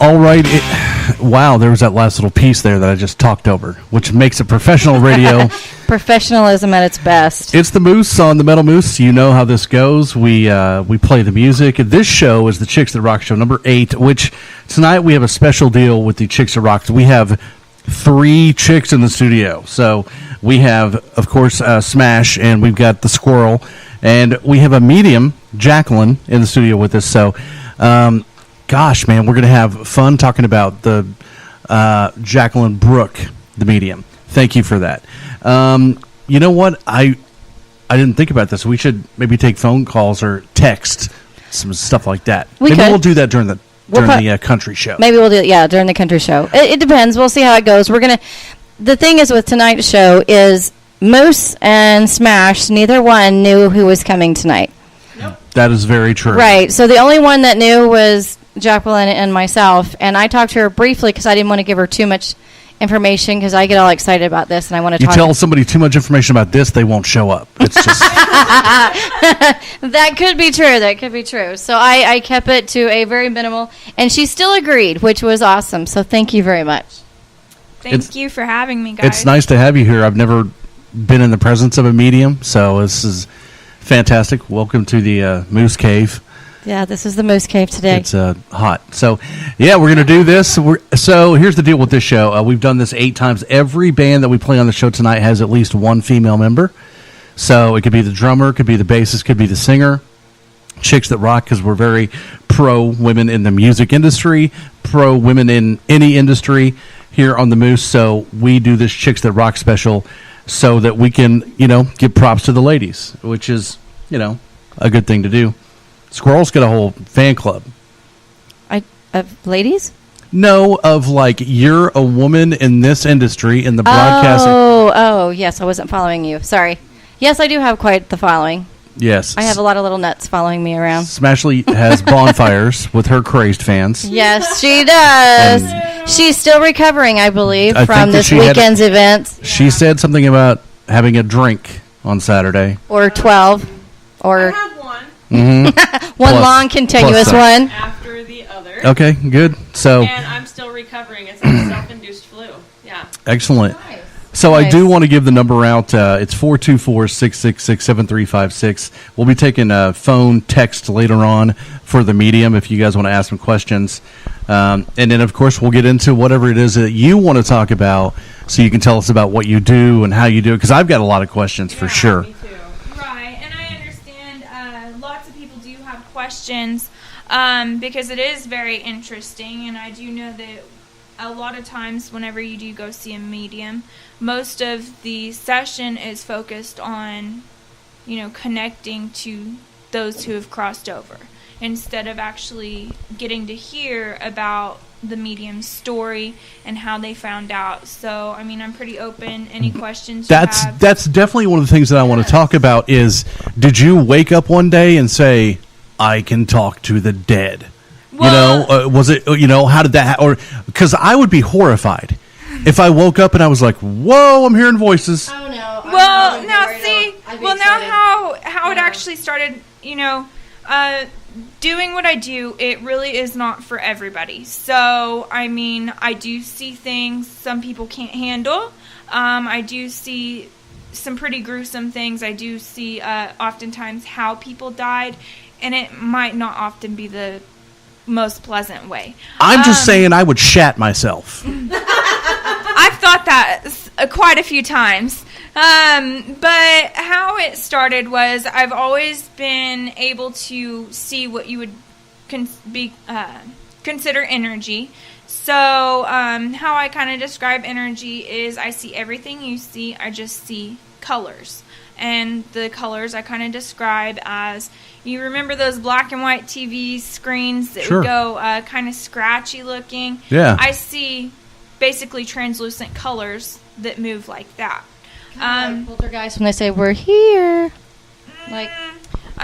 All right, Wow, there was that last little piece there that I just talked over, which makes it professional radio. Professionalism at its best. It's the Moose on the Metal Moose. You know how this goes. We play the music. This show is the Chicks That Rock show, number 8, which tonight we have a special deal with the Chicks That Rock. We have 3 chicks in the studio. So we have, of course, Smash, and we've got the Squirrel, and we have a medium, Jacqueline, in the studio with us. So, gosh, man, we're going to have fun talking about the Jacqueline Brooke, the medium. Thank you for that. You know what? I didn't think about this. We should maybe take phone calls or text, some stuff like that. Maybe we'll do that during the country show. Maybe we'll do it, during the country show. It depends. We'll see how it goes. The thing is with tonight's show is Moose and Smash, neither one knew who was coming tonight. Nope. That is very true. Right. So the only one that knew was Jacqueline and myself, and I talked to her briefly because I didn't want to give her too much information because I get all excited about this and I want to talk. You tell somebody too much information about this, they won't show up. It's just That could be true. That could be true. So I kept it to a very minimal, and she still agreed, which was awesome. So thank you very much. Thank you for having me, guys. It's nice to have you here. I've never been in the presence of a medium, so this is fantastic. Welcome to the Moose Cave. Yeah, this is the Moose Cave today. It's hot. So, yeah, we're going to do this. So here's the deal with this show. We've done this 8 times. Every band that we play on the show tonight has at least one female member. So it could be the drummer, could be the bassist, could be the singer. Chicks That Rock, because we're very pro-women in the music industry, pro-women in any industry here on the Moose. So we do this Chicks That Rock special so that we can, give props to the ladies, which is, a good thing to do. Squirrel's got a whole fan club. Of ladies? No, of you're a woman in this industry, in the broadcasting. Oh, yes, I wasn't following you. Sorry. Yes, I do have quite the following. Yes. I have a lot of little nuts following me around. Smashley has bonfires with her crazed fans. Yes, she does. And she's still recovering, I believe, from this weekend's event. She said something about having a drink on Saturday. Or 12. Or I have one. Mm-hmm. One long, continuous one. After the other. Okay, good. So. And I'm still recovering. It's a self-induced flu. Yeah. Excellent. Nice. So I do want to give the number out. It's 424-666-7356. We'll be taking a phone text later on for the medium if you guys want to ask some questions. And then, of course, we'll get into whatever it is that you want to talk about so you can tell us about what you do and how you do it, because I've got a lot of questions for sure. Me too. Right, and I understand lots of people do have questions because it is very interesting, and I do know that a lot of times whenever you do go see a medium, most of the session is focused on, connecting to those who have crossed over instead of actually getting to hear about the medium's story and how they found out. So, I'm pretty open. Any questions you have? That's definitely one of the things that I want to talk about is, did you wake up one day and say, I can talk to the dead? Well, was it, how did that, or, because I would be horrified if I woke up and I was like, whoa, I'm hearing voices. Oh, no. Well, now see, how it actually started, doing what I do, it really is not for everybody. So, I do see things some people can't handle. I do see some pretty gruesome things. I do see oftentimes how people died, and it might not often be the most pleasant way. I'm just saying I would shat myself. I've thought that quite a few times. But how it started was I've always been able to see what you would consider energy. So how I kind of describe energy is I see everything you see, I just see colors. And the colors I kind of describe as, you remember those black and white TV screens that would go kind of scratchy looking? Yeah. I see basically translucent colors that move like that. Poltergeist when they say, we're here. I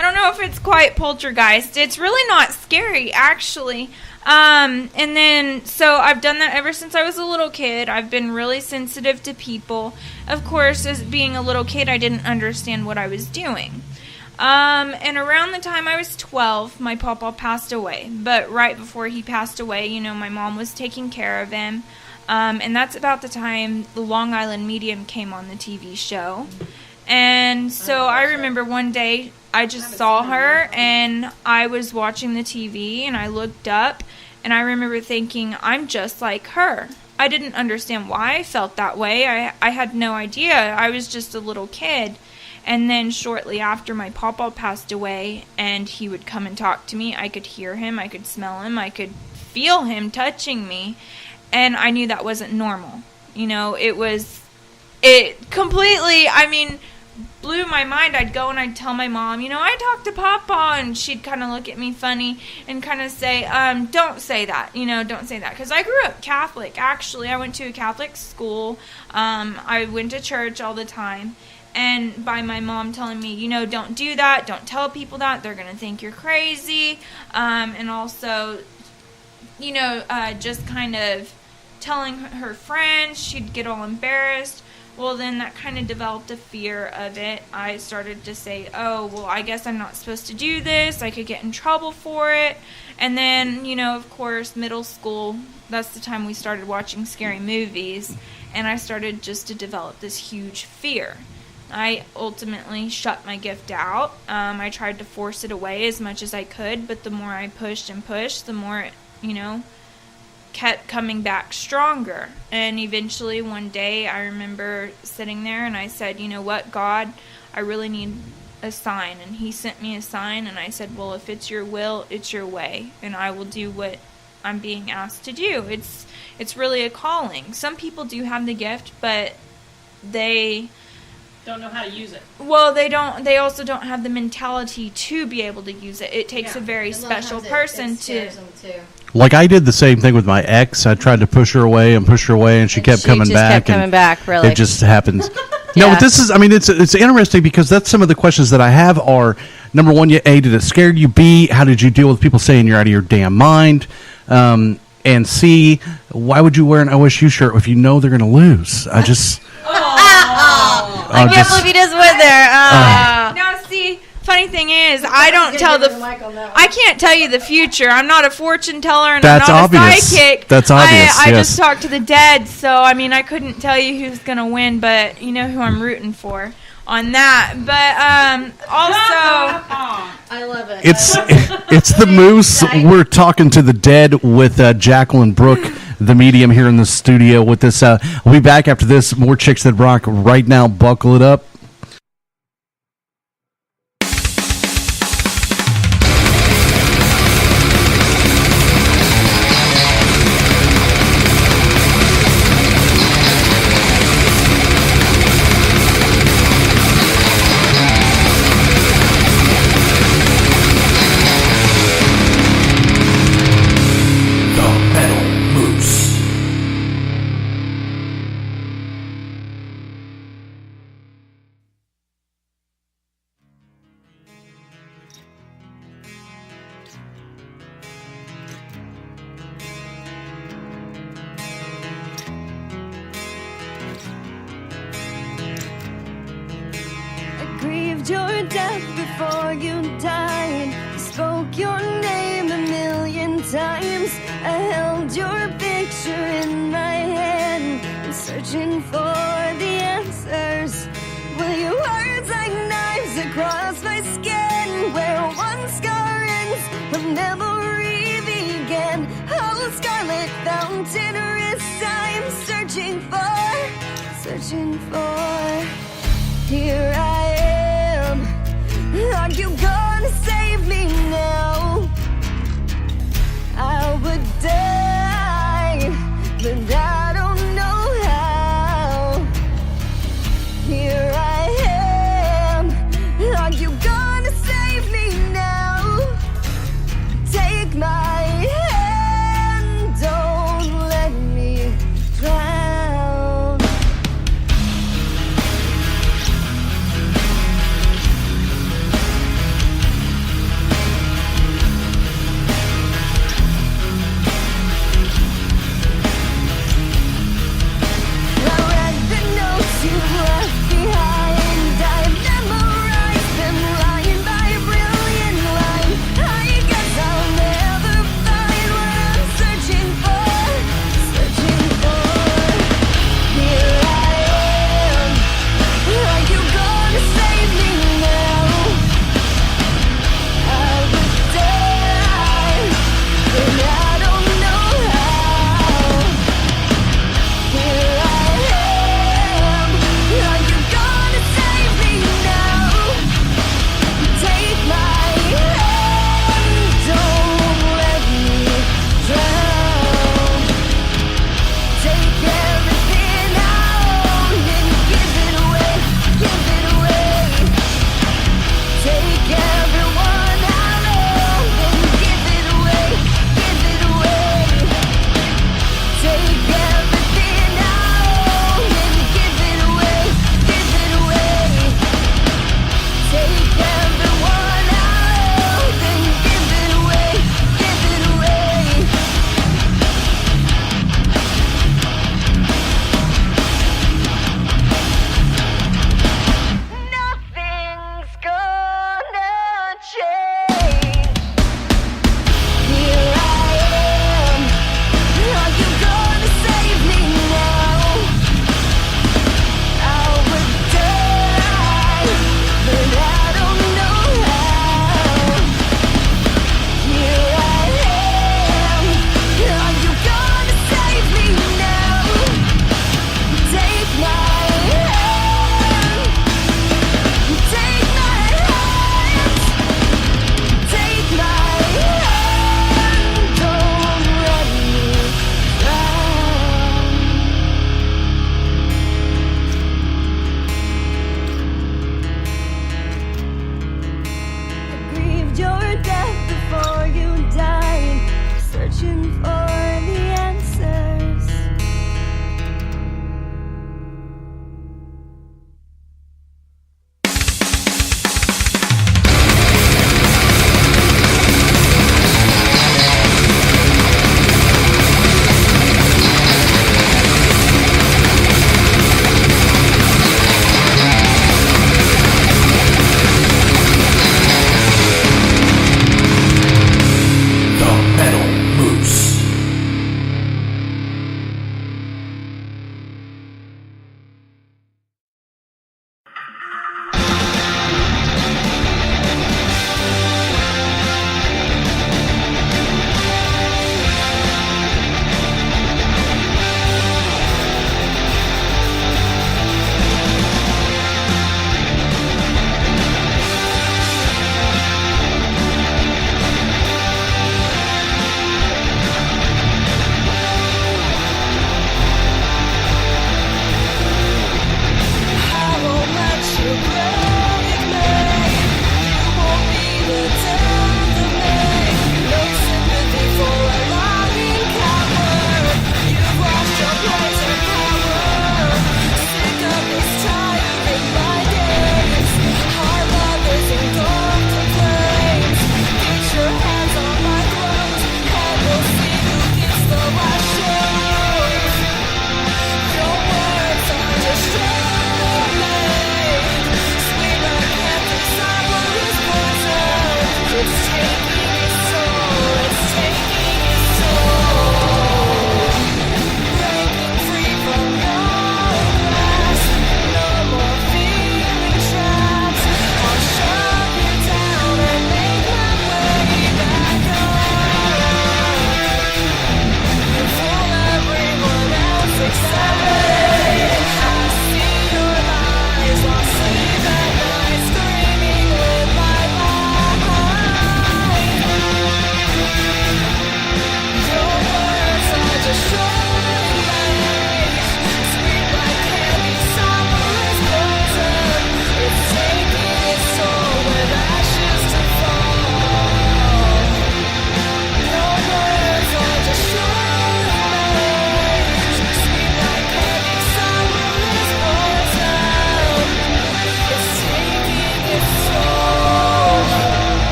don't know if it's quite poltergeist. It's really not scary, actually. And then, so I've done that ever since I was a little kid. I've been really sensitive to people. Of course, as being a little kid, I didn't understand what I was doing. And around the time I was 12, my papa passed away. But right before he passed away, you know, my mom was taking care of him. And that's about the time the Long Island Medium came on the TV show. And so I remember one day I just saw her and I was watching the TV and I looked up and I remember thinking, I'm just like her. I didn't understand why I felt that way. I had no idea. I was just a little kid. And then shortly after my papa passed away and he would come and talk to me, I could hear him, I could smell him, I could feel him touching me. And I knew that wasn't normal. You know, it completely, I mean, blew my mind. I'd go and I'd tell my mom, you know, I talked to Papa, and she'd kind of look at me funny and kind of say, don't say that, you know, don't say that. Because I grew up Catholic, actually. I went to a Catholic school. I went to church all the time. And by my mom telling me, you know, don't do that, don't tell people that, they're going to think you're crazy. And also, you know, just kind of telling her friends, she'd get all embarrassed. Well, then that kind of developed a fear of it. I started to say, oh, well, I guess I'm not supposed to do this. I could get in trouble for it. And then, you know, of course, middle school, that's the time we started watching scary movies. And I started just to develop this huge fear. I ultimately shut my gift out. I tried to force it away as much as I could, but the more I pushed and pushed, the more, you know, kept coming back stronger. And eventually one day I remember sitting there and I said, you know what, God, I really need a sign. And he sent me a sign and I said, well, if it's your will, it's your way, and I will do what I'm being asked to do. It's really a calling. Some people do have the gift, but they don't know how to use it. Well, they also don't have the mentality to be able to use it. It takes a very special person to. Like I did the same thing with my ex. I tried to push her away, and she kept coming back. Kept coming back, really. It just happens. Yeah. No, but this is, I mean, it's interesting because that's some of the questions that I have are, number one, A, did it scare you? B, how did you deal with people saying you're out of your damn mind? And C, why would you wear an OSU shirt if you know they're going to lose? I just... I can't believe he just went there. Now, see, funny thing is, I don't tell I can't tell you the future. I'm not a fortune teller, and That's I'm not obvious. a psychic. That's obvious. I yes. just talk to the dead, so I mean, I couldn't tell you who's gonna win, but you know who I'm rooting for on that. But also, I love it. It's the Moose. We're talking to the dead with Jacqueline Brooke, the medium, here in the studio with us. We'll be back after this. More Chicks That Rock right now. Buckle it up. Grieved your death before you died. Spoke your name a million times. I held your picture in my hand, searching for the answers. Will your words like knives across my skin, where one scar ends, will memory begin? Oh, scarlet fountain wrist, I'm searching for. Here I am. Are you gonna save me now? I would die, but I don't know how. Here I am. Are you gonna save me now? Take my hand, don't let me drown.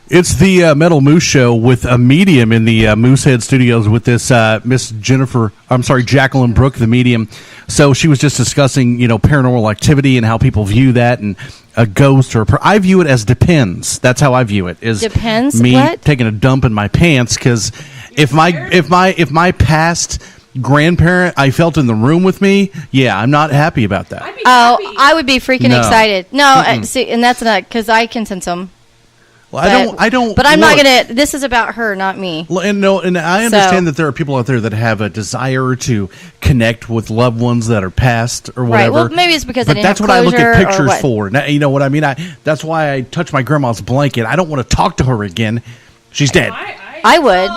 It's the Metal Moose Show with a medium in the Moosehead Studios with this Miss Jacqueline Brooke, the medium. So she was just discussing, paranormal activity and how people view that, and a ghost or I view it as depends. That's how I view it. Is depends me what? taking a dump in my pants, because if my past grandparent I felt in the room with me, I'm not happy about that. I'd be happy. I would be freaking excited. No, see, and that's not because I can sense them. Well, I don't. But I'm not gonna. This is about her, not me. And I understand that there are people out there that have a desire to connect with loved ones that are passed or whatever. Right. Well, maybe it's because. But that's what I look at pictures for. What? You know what I mean? That's why I touch my grandma's blanket. I don't want to talk to her again. She's dead. I would.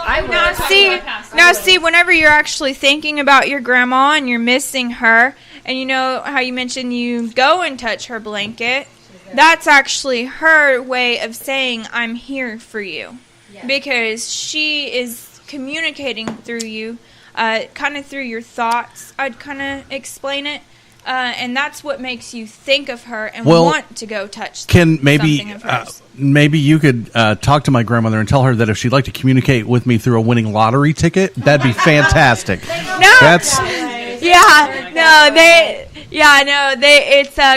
Now see, whenever you're actually thinking about your grandma and you're missing her, and you know how you mentioned you go and touch her blanket. That's actually her way of saying, I'm here for you. Yeah. Because she is communicating through you, kind of through your thoughts, I'd kind of explain it. And that's what makes you think of her and want to go touch something of hers. Maybe you could talk to my grandmother and tell her that if she'd like to communicate with me through a winning lottery ticket, that'd be fantastic. It's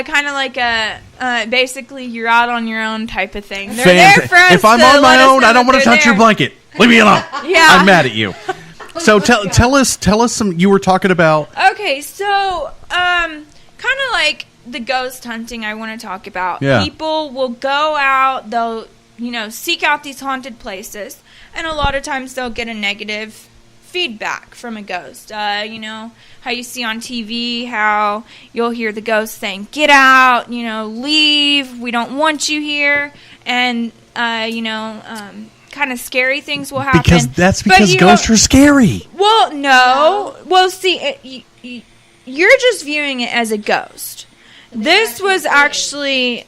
kind of like a basically you're out on your own type of thing. They're there for us. If I'm on my own, I don't want to touch your blanket. Leave me alone. Yeah. I'm mad at you. So tell us some. You were talking about. Okay, so kind of like the ghost hunting. I want to talk about. Yeah. People will go out. They'll seek out these haunted places, and a lot of times they'll get a negative feedback from a ghost. How you see on TV, how you'll hear the ghost saying, "Get out! Leave. We don't want you here." And kind of scary things will happen. Because ghosts are scary. Well, no. Well, see, you're just viewing it as a ghost. This was actually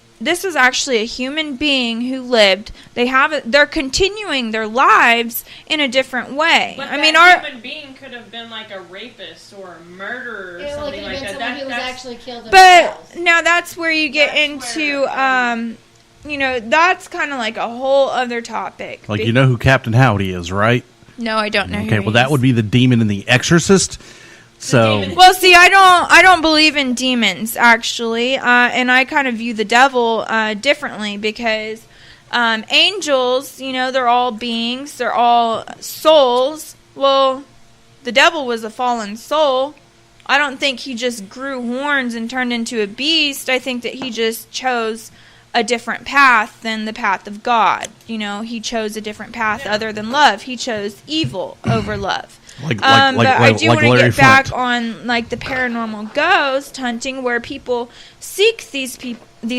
a human being who lived. They're continuing their lives in a different way. But our human being could have been like a rapist or a murderer or something like that. Someone who was actually killed themselves. But now that's where you get into that's kind of like a whole other topic. Like, you know who Captain Howdy is, right? No, I don't know. Okay, well, that would be the demon in The Exorcist. So, well, see, I don't believe in demons actually, and I kind of view the devil differently because angels, they're all beings, they're all souls. Well, the devil was a fallen soul. I don't think he just grew horns and turned into a beast. I think that he just chose a different path than the path of God. He chose a different path other than love. He chose evil over love. But I do want to get back on like the paranormal ghost hunting, where people seek these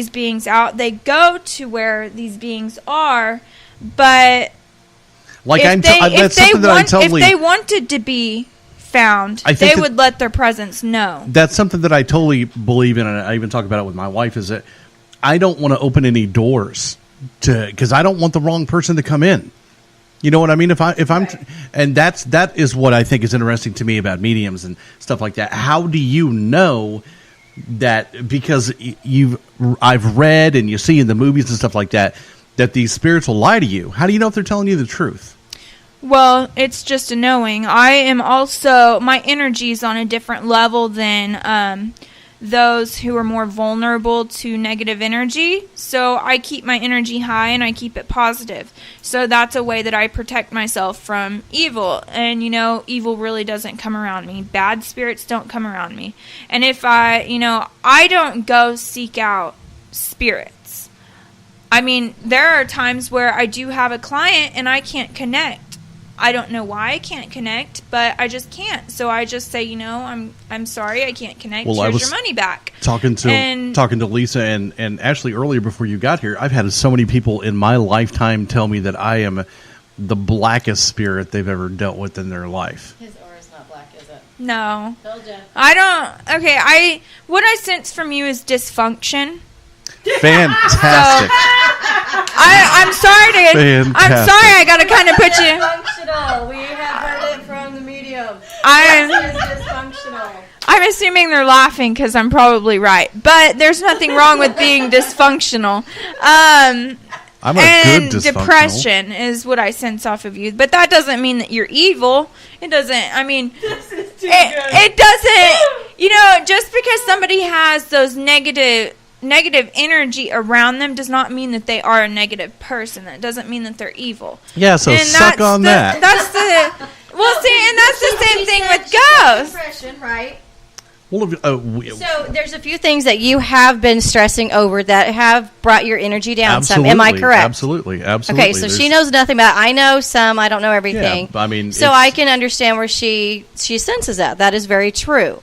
beings out. They go to where these beings are, but if they wanted to be found, they would let their presence know. That's something that I totally believe in, and I even talk about it with my wife. Is that I don't want to open any doors because I don't want the wrong person to come in. You know what I mean? And that is what I think is interesting to me about mediums and stuff like that. How do you know that? Because I've read and you see in the movies and stuff like that these spirits will lie to you. How do you know if they're telling you the truth? Well, it's just a knowing. I am also, my energy is on a different level than those who are more vulnerable to negative energy. So I keep my energy high and I keep it positive. So that's a way that I protect myself from evil. And, evil really doesn't come around me. Bad spirits don't come around me. And if I don't go seek out spirits. I mean, there are times where I do have a client and I can't connect. I don't know why I can't connect, but I just can't. So I just say, I'm sorry, I can't connect. Well, here's your money back. Talking to Lisa and Ashley earlier before you got here, I've had so many people in my lifetime tell me that I am the blackest spirit they've ever dealt with in their life. His aura's not black, is it? No. Told ya. I don't. Okay, what I sense from you is dysfunction. Fantastic. I'm sorry I gotta kind of put you. Dysfunctional. We have heard it from the medium. It's dysfunctional. I'm assuming they're laughing because I'm probably right, but there's nothing wrong with being dysfunctional. I I'm a and good dysfunctional. depression is what I sense off of you. But that doesn't mean that you're evil. It doesn't. I mean, it doesn't. You know, just because somebody has those negative energy around them does not mean that they are a negative person. That doesn't mean that they're evil. Yeah, so And suck on that. That's the. Well, see, and that's the same thing with ghosts. Depression, right? Well, So there's a few things that you have been stressing over that have brought your energy down some. Am I correct? Absolutely. Okay, so she knows nothing about it. I know some. I don't know everything. Yeah, I mean, so I can understand where she senses that. That is very true.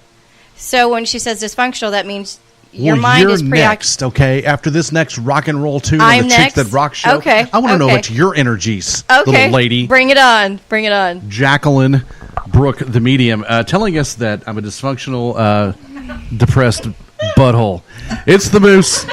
So when she says dysfunctional, that means your mind is preoccupied. Next, okay? After this next rock and roll tune I'm on the next? Chicks That Rock show, Okay, I want to know okay. about your energies, Okay, little lady. bring it on. Bring it on. Jacqueline Brooke, the medium, telling us that I'm a dysfunctional, depressed butthole. It's the Moose.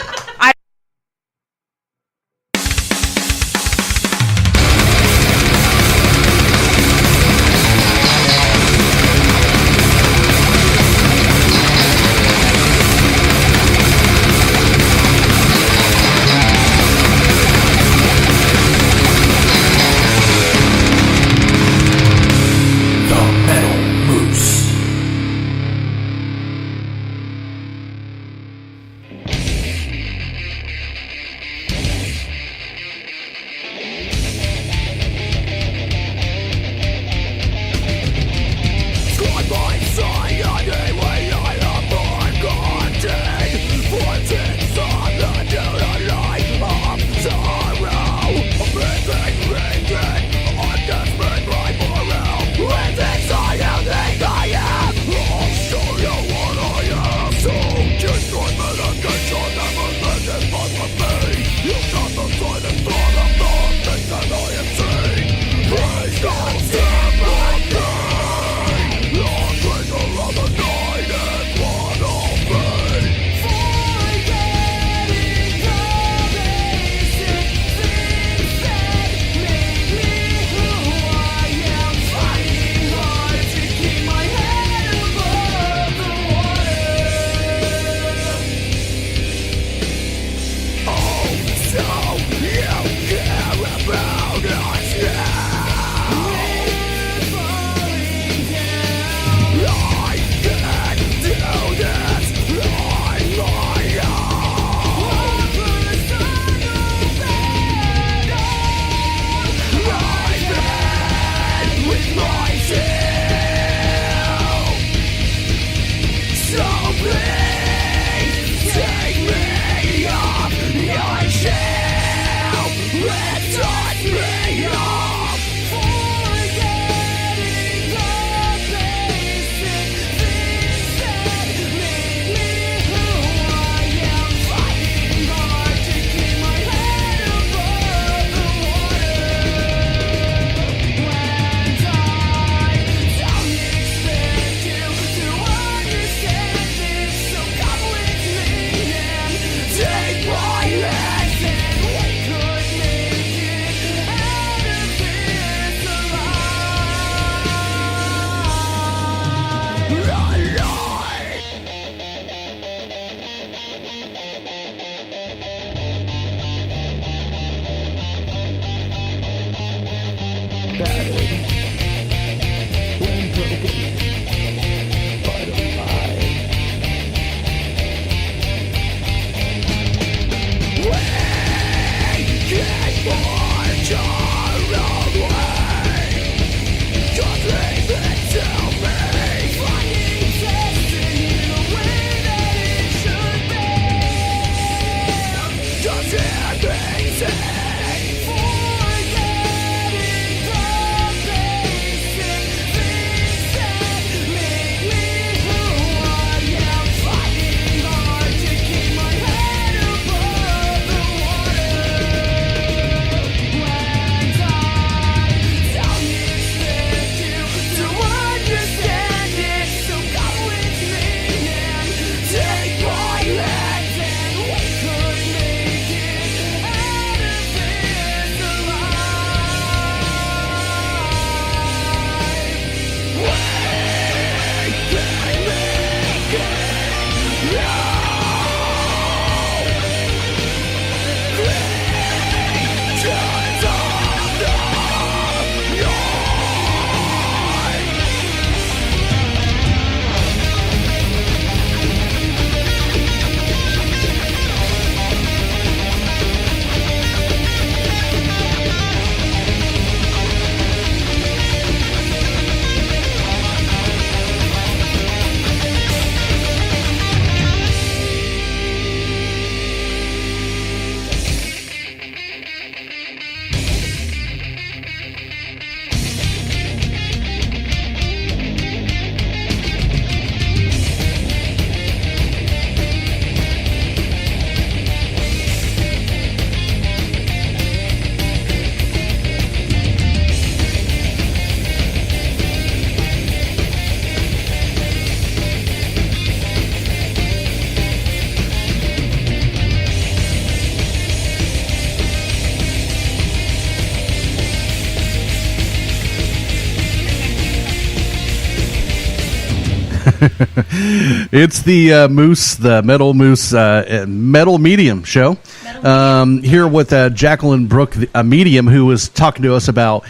It's the Moose, the Metal Moose, Metal Medium show. Here with Jacqueline Brooke, a medium, who was talking to us about.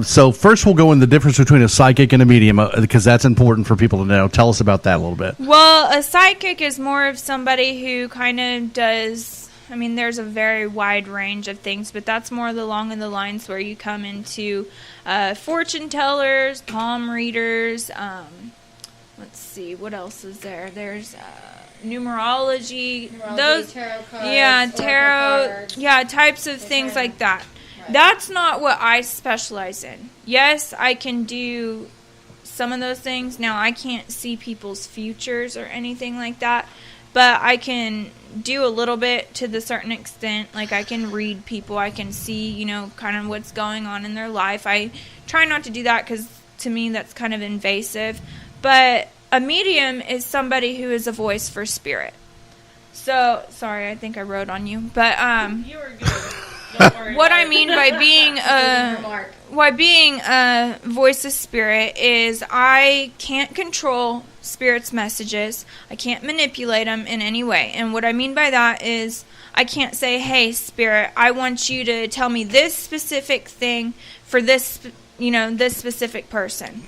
So first, we'll go in the difference between a psychic and a medium, because that's important for people to know. Tell us about that a little bit. Well, a psychic is more of somebody who kind of does. I mean, there's a very wide range of things, but that's more along the lines where you come into fortune tellers, palm readers. Let's see, what else is there? There's numerology. Those, tarot cards, yeah, tarot, cards. yeah, types of things like that. That's not what I specialize in. Yes, I can do some of those things. Now, I can't see people's futures or anything like that, but I can do a little bit to the certain extent. Like, I can read people. I can see, you know, kind of what's going on in their life. I try not to do that because, to me, that's kind of invasive. But a medium is somebody who is a voice for spirit. So, sorry, I think I wrote on you. But You were good. Don't worry what about I it. mean by being a voice of spirit is I can't control spirit's messages. I can't manipulate them in any way. And what I mean by that is I can't say, hey, spirit, I want you to tell me this specific thing for this, you know, this specific person.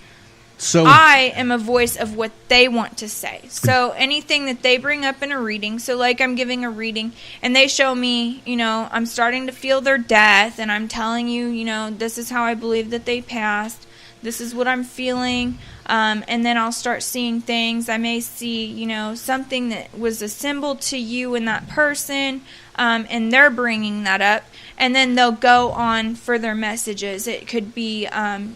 So I am a voice of what they want to say. So anything that they bring up in a reading, so like I'm giving a reading and they show me, you know, I'm starting to feel their death and I'm telling you, you know, this is how I believe that they passed. This is what I'm feeling. And then I'll start seeing things. I may see, you know, something that was a symbol to you and that person, and they're bringing that up. And then they'll go on further messages. It could be,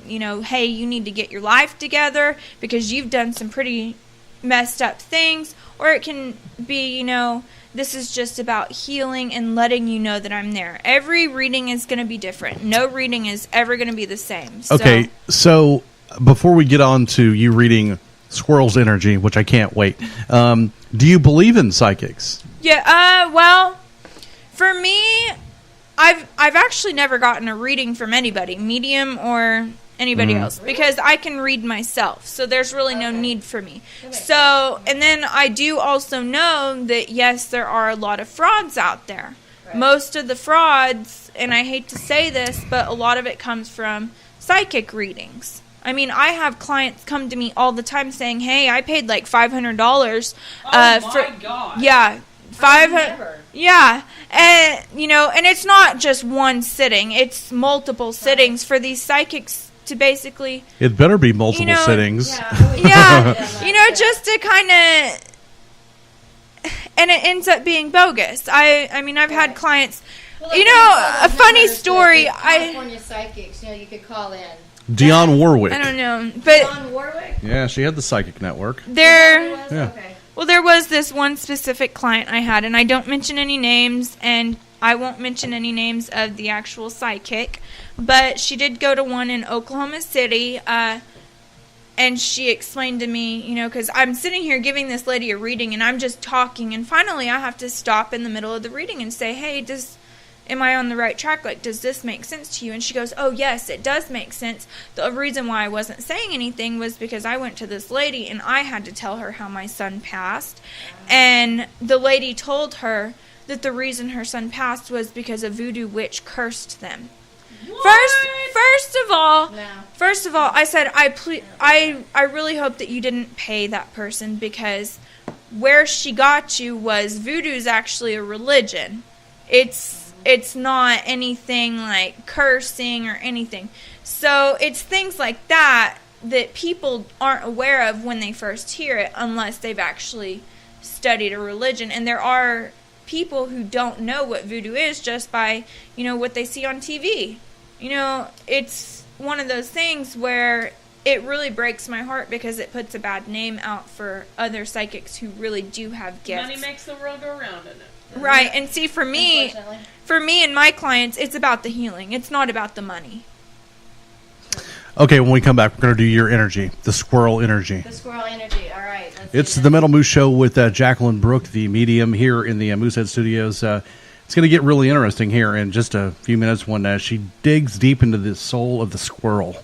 you know, hey, you need to get your life together because you've done some pretty messed up things. Or it can be, you know, this is just about healing and letting you know that I'm there. Every reading is going to be different. No reading is ever going to be the same. Okay, so before we get on to you reading Squirrel's Energy, which I can't wait, do you believe in psychics? Yeah, well, for me, I've actually never gotten a reading from anybody, medium or anybody else, because I can read myself. So there's really no need for me. So, and then I do also know that, yes, there are a lot of frauds out there. Most of the frauds, and I hate to say this, but a lot of it comes from psychic readings. I mean, I have clients come to me all the time saying, hey, I paid like $500 my God. Yeah. 500. Yeah. And, you know, and it's not just one sitting. It's multiple sittings for these psychics to basically... It better be multiple You know, sittings. Yeah. You know, just to kind of... And it ends up being bogus. I mean, I've had clients... You know, a funny story. California psychics, you know, you could call in. Dionne Warwick. I don't know. But John Warwick? Yeah, she had the psychic network. there... Yeah. Okay. Well, there was this one specific client I had, and I don't mention any names, and I won't mention any names of the actual psychic, but she did go to one in Oklahoma City, and she explained to me, you know, because I'm sitting here giving this lady a reading, and I'm just talking, and finally I have to stop in the middle of the reading and say, hey, am I on the right track? Like, does this make sense to you? And she goes, oh, yes, it does make sense. The reason why I wasn't saying anything was because I went to this lady and I had to tell her how my son passed. And the lady told her that the reason her son passed was because a voodoo witch cursed them. First of all, I said, I really hope that you didn't pay that person, because where she got you was voodoo's actually a religion. It's not anything like cursing or anything. So it's things like that that people aren't aware of when they first hear it, unless they've actually studied a religion. And there are people who don't know what voodoo is just by, you know, what they see on TV. You know, it's one of those things where it really breaks my heart, because it puts a bad name out for other psychics who really do have gifts. Money makes the world go round, doesn't it? Right, and see, for me and my clients, it's about the healing. It's not about the money. Okay, when we come back, we're going to do your energy, the Squirrel Energy. The Squirrel Energy. All right. It's the Metal Moose Show with Jacqueline Brooke, the medium, here in the Moosehead Studios. It's going to get really interesting here in just a few minutes when she digs deep into the soul of the squirrel.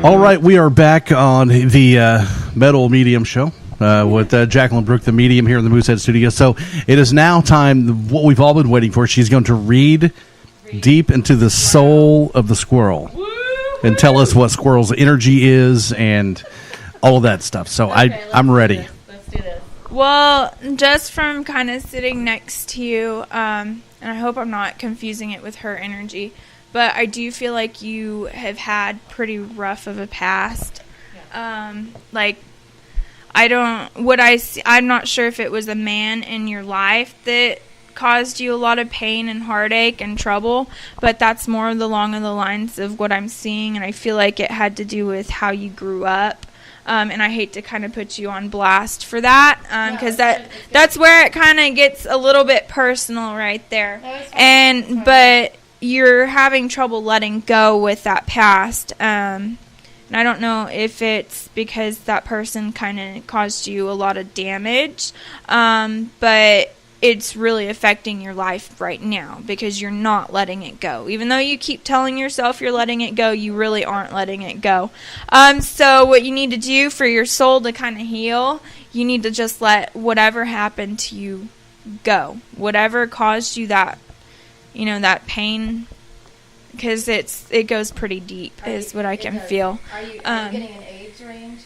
All right, we are back on the Metal Medium Show with Jacqueline Brooke, the medium, here in the Moosehead Studio. So it is now time, what we've all been waiting for. She's going to read deep into the soul of the squirrel and tell us what squirrel's energy is and all of that stuff. So I'm ready. Let's do this. Well, just from kind of sitting next to you, and I hope I'm not confusing it with her energy, but I do feel like you have had pretty rough of a past. Like, I'm not sure if it was a man in your life that caused you a lot of pain and heartache and trouble, but that's more along the lines of what I'm seeing, and I feel like it had to do with how you grew up. And I hate to kind of put you on blast for that, because that's where it kind of gets a little bit personal right there. But you're having trouble letting go with that past. And I don't know if it's because that person kind of caused you a lot of damage, but it's really affecting your life right now because you're not letting it go. Even though you keep telling yourself you're letting it go, you really aren't letting it go. So what you need to do for your soul to kind of heal, you need to just let whatever happened to you go. Whatever caused you that, that pain, because it goes pretty deep, is what I can feel. Are you getting an age range?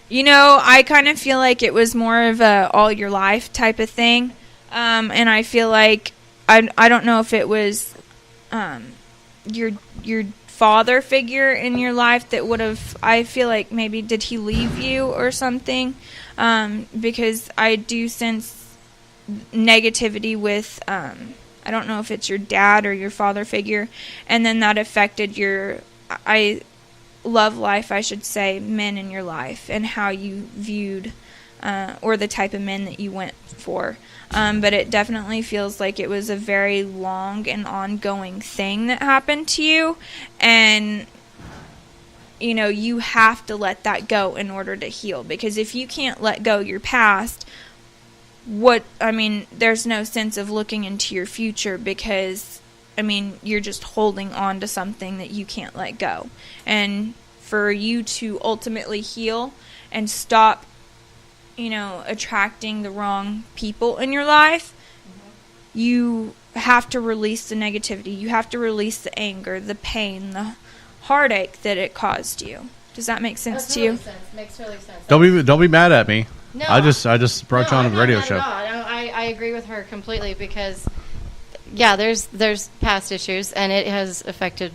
I kind of feel like it was more of a all your life type of thing. And I feel like, I don't know if it was your father figure in your life that would have, I feel like maybe did he leave you or something? Because I do sense negativity with, I don't know if it's your dad or your father figure. And then that affected your, love life, I should say, men in your life and how you viewed or the type of men that you went for. But it definitely feels like it was a very long and ongoing thing that happened to you. And, you have to let that go in order to heal. Because if you can't let go your past, there's no sense of looking into your future because you're just holding on to something that you can't let go. And for you to ultimately heal and stop, attracting the wrong people in your life, you have to release the negativity. You have to release the anger, the pain, the heartache that it caused you. Does that make sense to you? Makes really sense. Don't be mad at me. No, I just brought you on the radio show. I agree with her completely because, there's past issues, and it has affected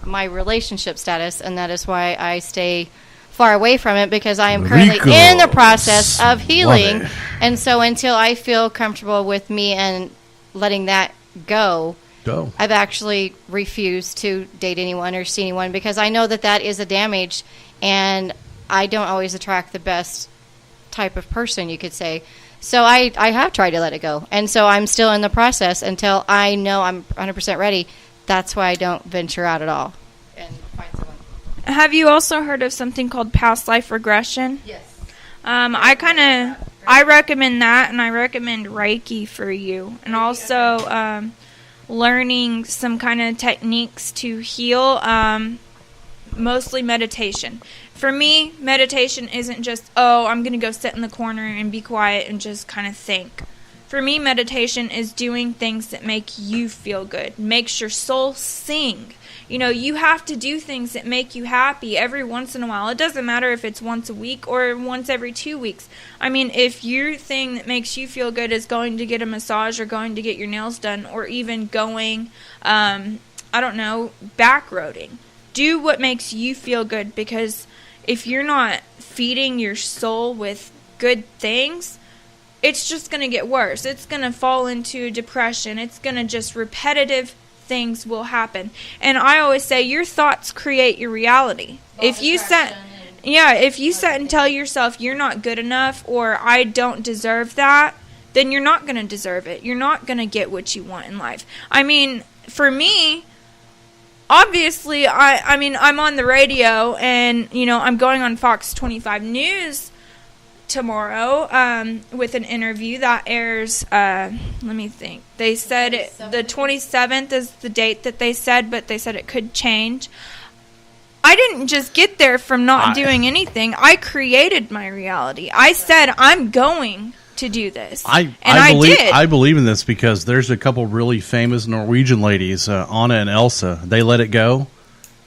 my relationship status, and that is why I stay far away from it because I am currently in the process of healing. And so until I feel comfortable with me and letting that go, I've actually refused to date anyone or see anyone because I know that is a damage, and I don't always attract the best type of person, you could say. So I have tried to let it go. And so I'm still in the process until I know I'm 100% ready. That's why I don't venture out at all and find someone. Have you also heard of something called past life regression? Yes. I recommend that, and I recommend Reiki for you. And also learning some kind of techniques to heal, mostly meditation. For me, meditation isn't just, I'm going to go sit in the corner and be quiet and just kind of think. For me, meditation is doing things that make you feel good, makes your soul sing. You have to do things that make you happy every once in a while. It doesn't matter if it's once a week or once every 2 weeks. If your thing that makes you feel good is going to get a massage or going to get your nails done or even going, backroading. Do what makes you feel good, because if you're not feeding your soul with good things, it's just going to get worse. It's going to fall into depression. It's going to just repetitive things will happen. And I always say your thoughts create your reality. If you sit and tell yourself you're not good enough or I don't deserve that, then you're not going to deserve it. You're not going to get what you want in life. For me, obviously, I'm on the radio and, I'm going on Fox 25 News tomorrow with an interview that airs, let me think. They said the 27th is the date that they said, but they said it could change. I didn't just get there from not doing anything. I created my reality. I said I'm going to do this, I did. I believe in this because there's a couple really famous Norwegian ladies, Anna and Elsa. They let it go,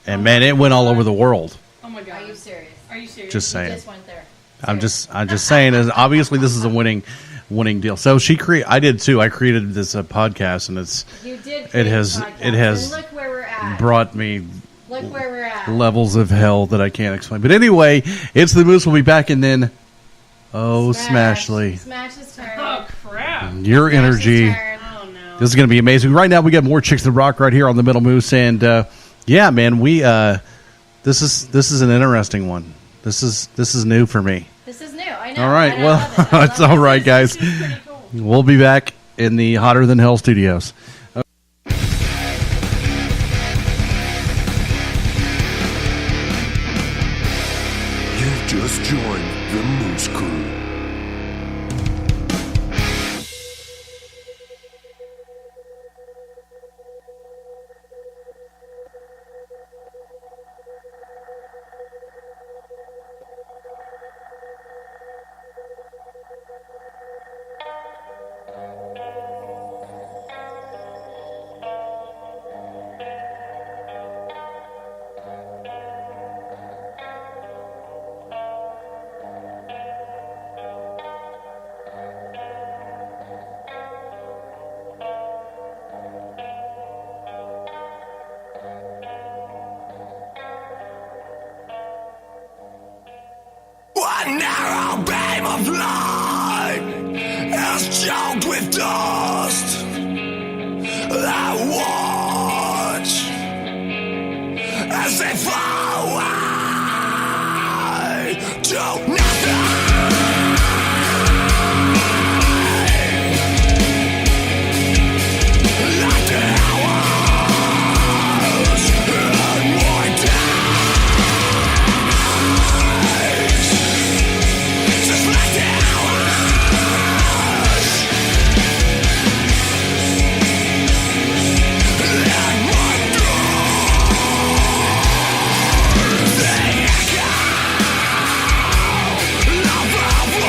and man, it went all over the world. Oh my God! Are you serious? Are you serious? Just saying. You just went there. I'm just saying. As obviously, this is a winning deal. So I did too. I created this podcast, and You did. it has And look where we're at. brought me Look where we're at. levels of hell that I can't explain. But anyway, it's the Moose. We'll be back, and then Smashly, Smash's turn. Oh crap! your energy. Oh no! This is going to be amazing. Right now, we got more Chicks That Rock right here on the Middle Moose, and yeah, man, this is an interesting one. This is new for me. This is new. I know. All right, and I love it. I it's love all it. right, guys. This is pretty cool. We'll be back in the Hotter Than Hell studios. You've just joined the Moose Crew. One narrow beam of light is choked with dust. I watch as they fly away to nothing. Like the hours in my days. Just like the hours in my doors. They echo of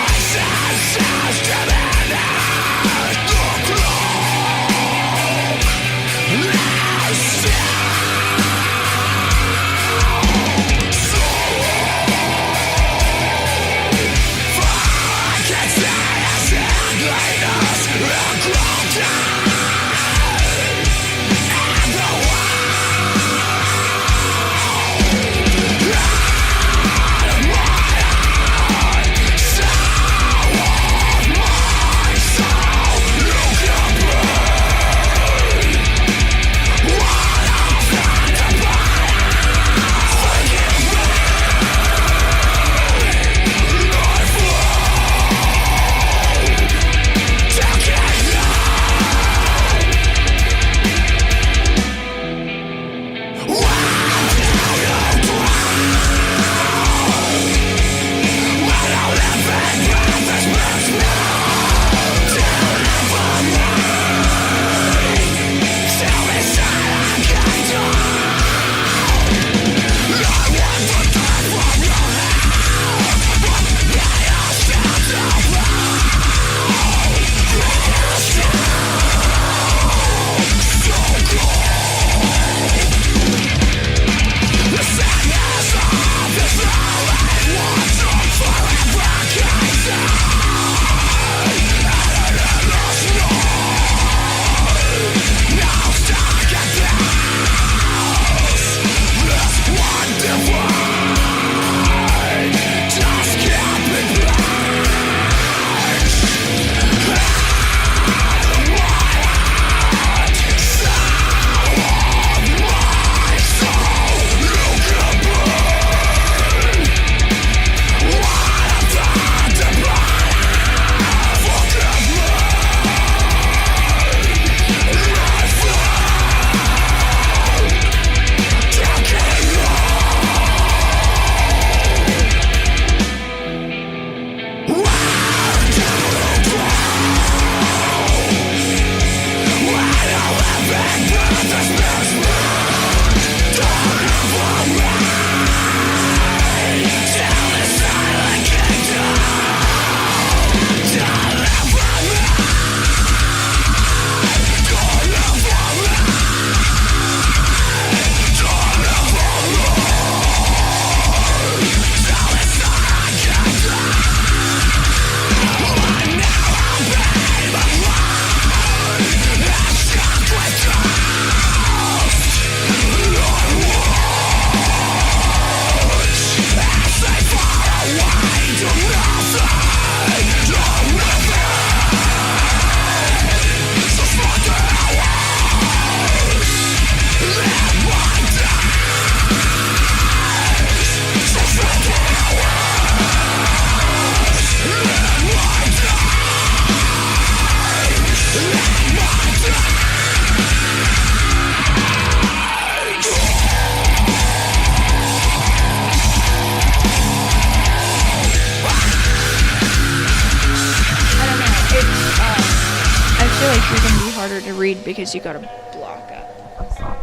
you're going to be harder to read because you got to block up. Sorry.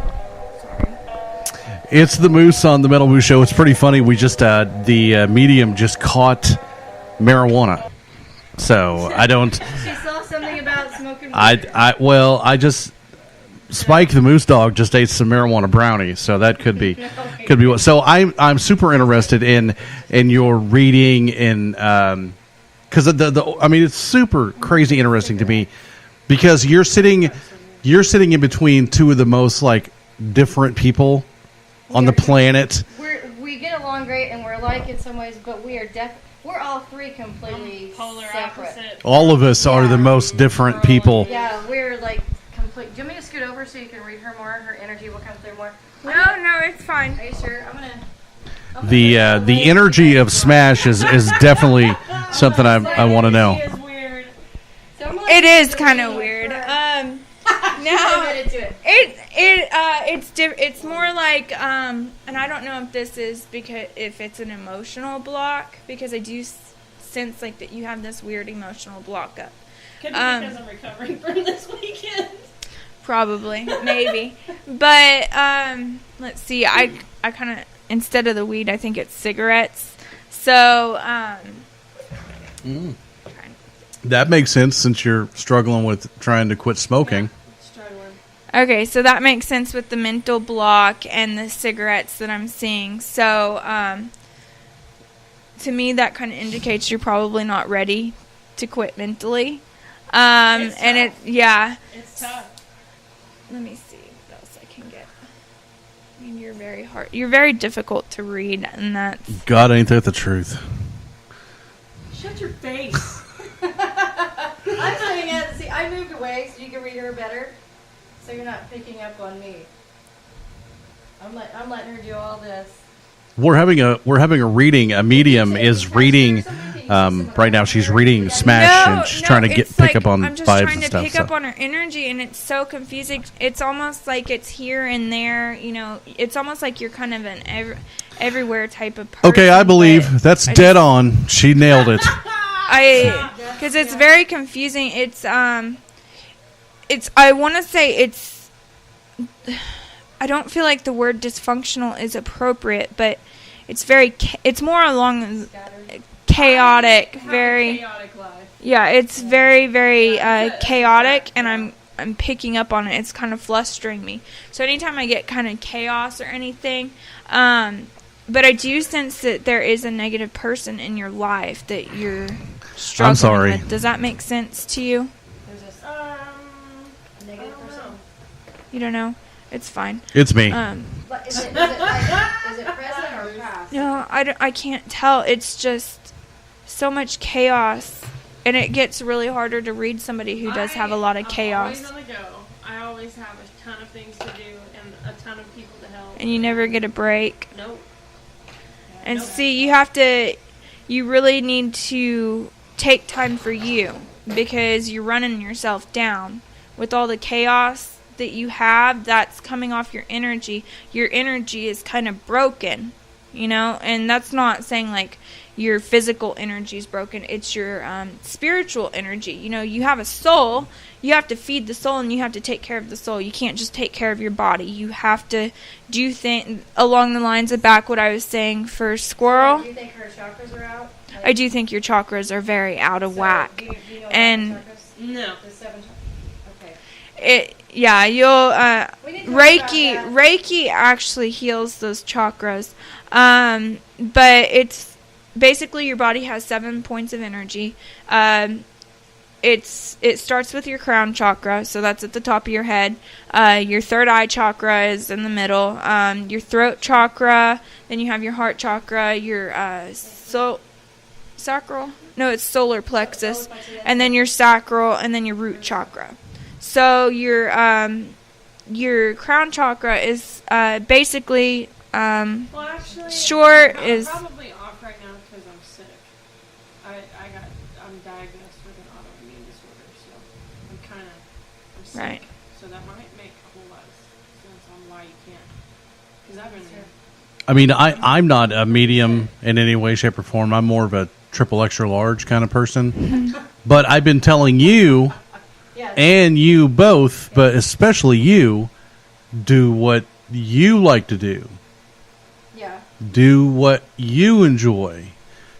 It's the Moose on the Metal Moose Show. It's pretty funny. We just, the medium just caught marijuana. So I don't. She saw something about smoking. I just. Spike the Moose Dog just ate some marijuana brownies, so that could be what. So I'm super interested in your reading and because I mean it's super crazy interesting to me because you're sitting in between two of the most like different people on the planet. We get along great and we're alike in some ways, but we're all three completely Polar separate. opposite. All of us are the most different people. Yeah, we're like complete. Do you want me to scoot over so you can read her more? Her energy will come through more. No, it's fine. Are you sure? I'm gonna The energy of Smash is definitely something I want to know. It is weird. It is kind of weird. Now it's more like and I don't know if this is if it's an emotional block because I do sense like that you have this weird emotional block up. Could be because I'm recovering from this weekend. Probably, maybe, but let's see. I kind of instead of the weed, I think it's cigarettes. So That makes sense since you're struggling with trying to quit smoking. Okay, so that makes sense with the mental block and the cigarettes that I'm seeing. So, to me, that kind of indicates you're probably not ready to quit mentally. It's tough. Let me see what else I can get. I mean, you're very hard. You're very difficult to read, and that's... God, ain't that the truth? Shut your face. I'm saying it. See, I moved away so you can read her better. So you're not picking up on me. I'm letting her do all this. We're having a reading. A medium is reading right now. She's reading Smash and she's trying to pick up on I'm just vibes trying and to stuff. pick up on her energy, and it's so confusing. It's almost like it's here and there. You know, it's almost like you're kind of an everywhere type of person. Okay, I believe but that's dead on. She nailed it. Because it's very confusing. It's I want to say it's. I don't feel like the word dysfunctional is appropriate, but it's very. It's more along chaotic, very chaotic life. Yeah, it's very, very chaotic, and I'm picking up on it. It's kind of flustering me. So anytime I get kind of chaos or anything, but I do sense that there is a negative person in your life that you're struggling I'm sorry. with. Does that make sense to you? Negative person. You don't know? It's fine. It's me. Is it present or past? No, I can't tell. It's just so much chaos, and it gets really harder to read somebody who does have a lot of chaos. I'm always on the go. I always have a ton of things to do and a ton of people to help. And you never get a break. Nope. And see, you really need to take time for you because you're running yourself down with all the chaos that you have that's coming off your energy. Your energy is kind of broken, you know, and that's not saying like your physical energy is broken. It's your spiritual energy. You know, you have a soul. You have to feed the soul, and you have to take care of the soul. You can't just take care of your body. You have to do things along the lines of back what I was saying for Squirrel. Do you think her chakras are out? I do think your chakras are very out of whack. Do you know And about chakras? No. The 7 chakras. Okay. You'll We need to talk about that. Reiki actually heals those chakras. But it's basically your body has 7 points of energy. It starts with your crown chakra, so that's at the top of your head. Your third eye chakra is in the middle. Your throat chakra, then you have your heart chakra, your sacral? No, it's solar plexus, and then your sacral, and then your root chakra. So your crown chakra is basically Well, actually, short I'm is. probably off right now because I'm sick. I'm diagnosed with an autoimmune disorder, so I'm sick. Right. So that might make a whole lot of sense on why you can't. Because I've been there. I mean, I'm not a medium in any way, shape, or form. I'm more of a triple extra large kind of person. But I've been telling you Yes. and you both, but especially you, do what you like to do. Yeah. Do what you enjoy.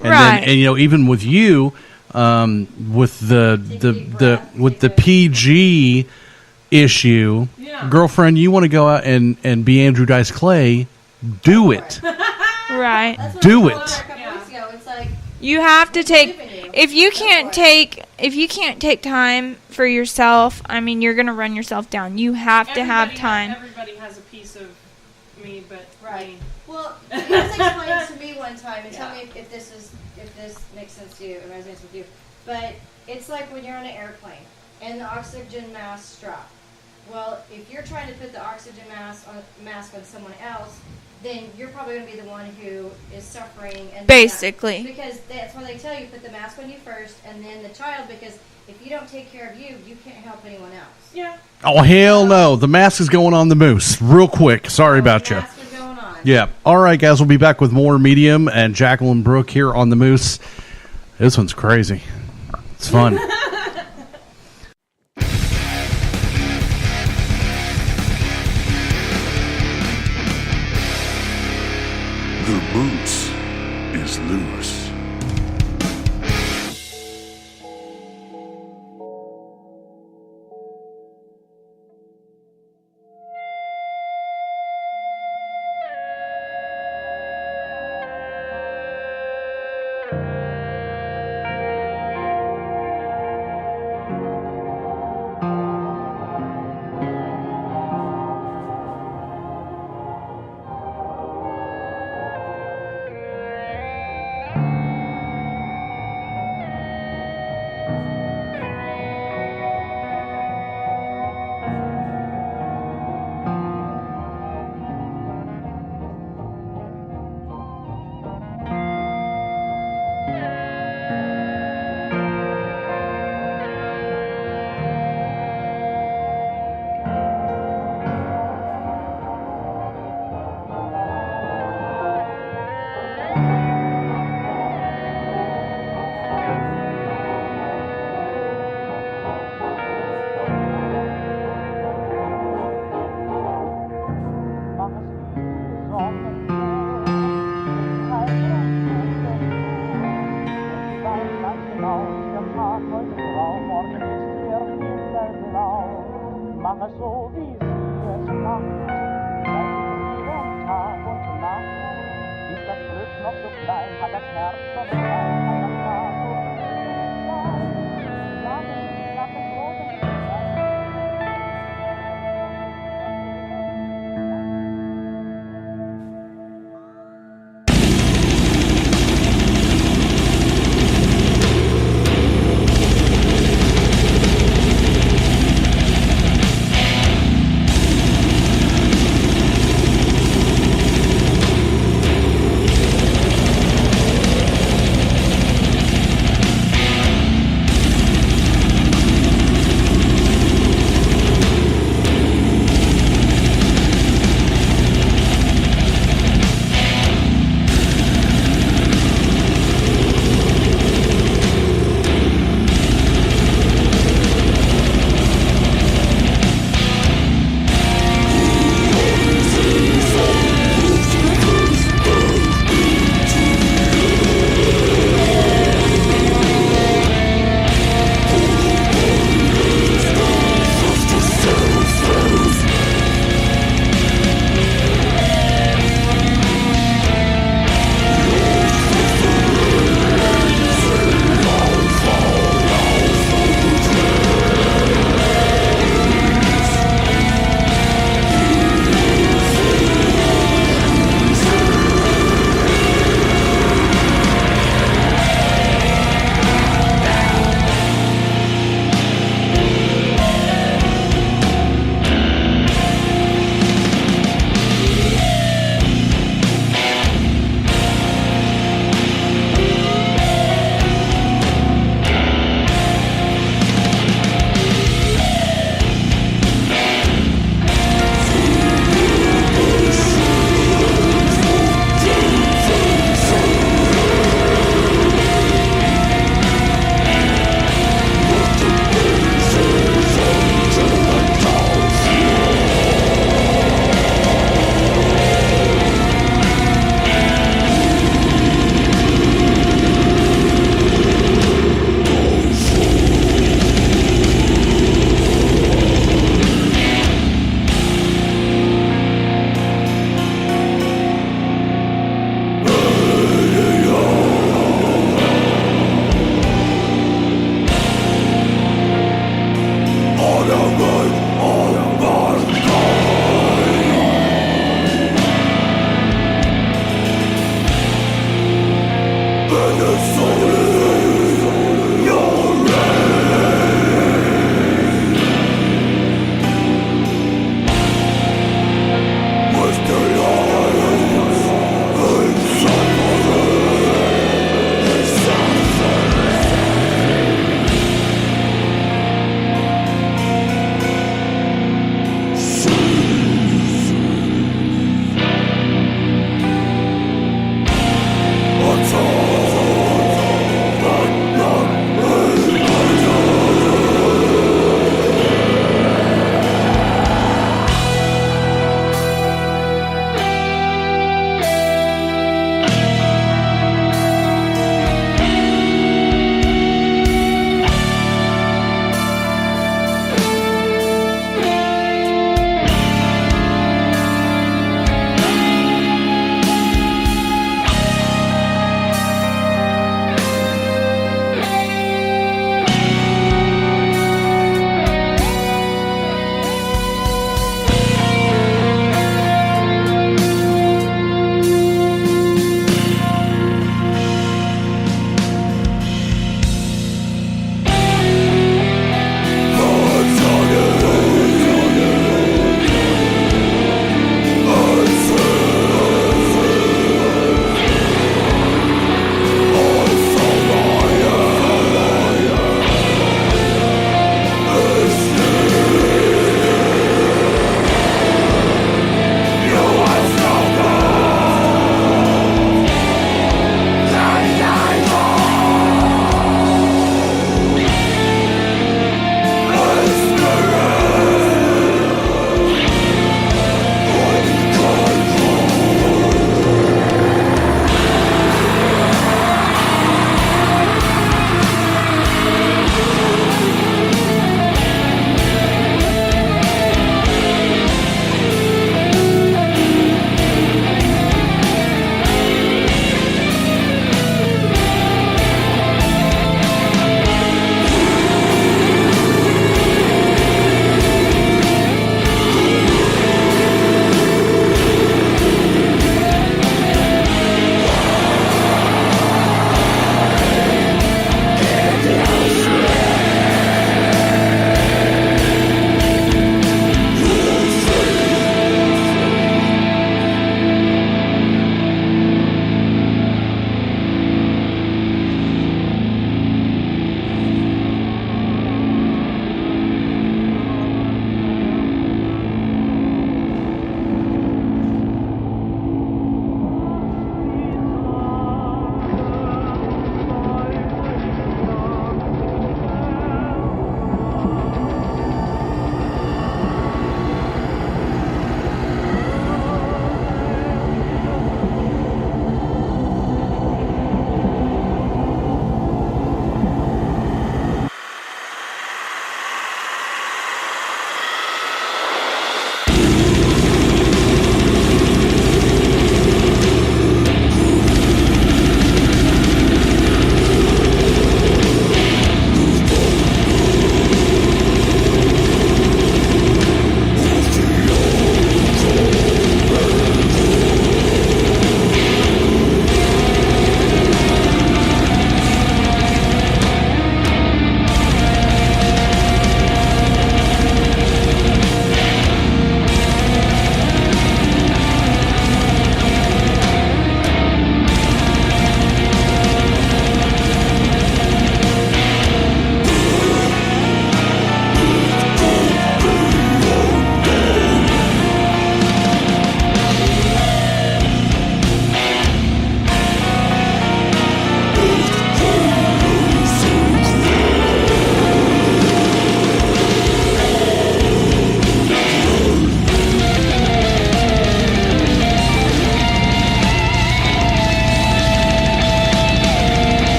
And Right. then, and even with you, with the PG issue, Yeah. girlfriend, you want to go out and be Andrew Dice Clay, do it. Right. That's what Do I told it. her a couple weeks ago. It's like, You have to take believe in you. if you Go can't for it. take time for yourself, I mean you're gonna run yourself down. You have to have time. Everybody has a piece of me, but Right. me. well, he was explaining to me one time, and tell me if this makes sense to you, and resonates with you. But it's like when you're on an airplane and the oxygen mask strap. Well, if you're trying to put the oxygen mask on someone else, then you're probably going to be the one who is suffering. And Basically. because that's why they tell you put the mask on you first, and then the child. Because if you don't take care of you, you can't help anyone else. Yeah. Oh, hell no. The mask is going on the moose. Real quick. Sorry about The you. mask is going on. Yeah. All right, guys. We'll be back with more Medium and Jacqueline Brooke here on the Moose. This one's crazy. It's fun. The moose is loose.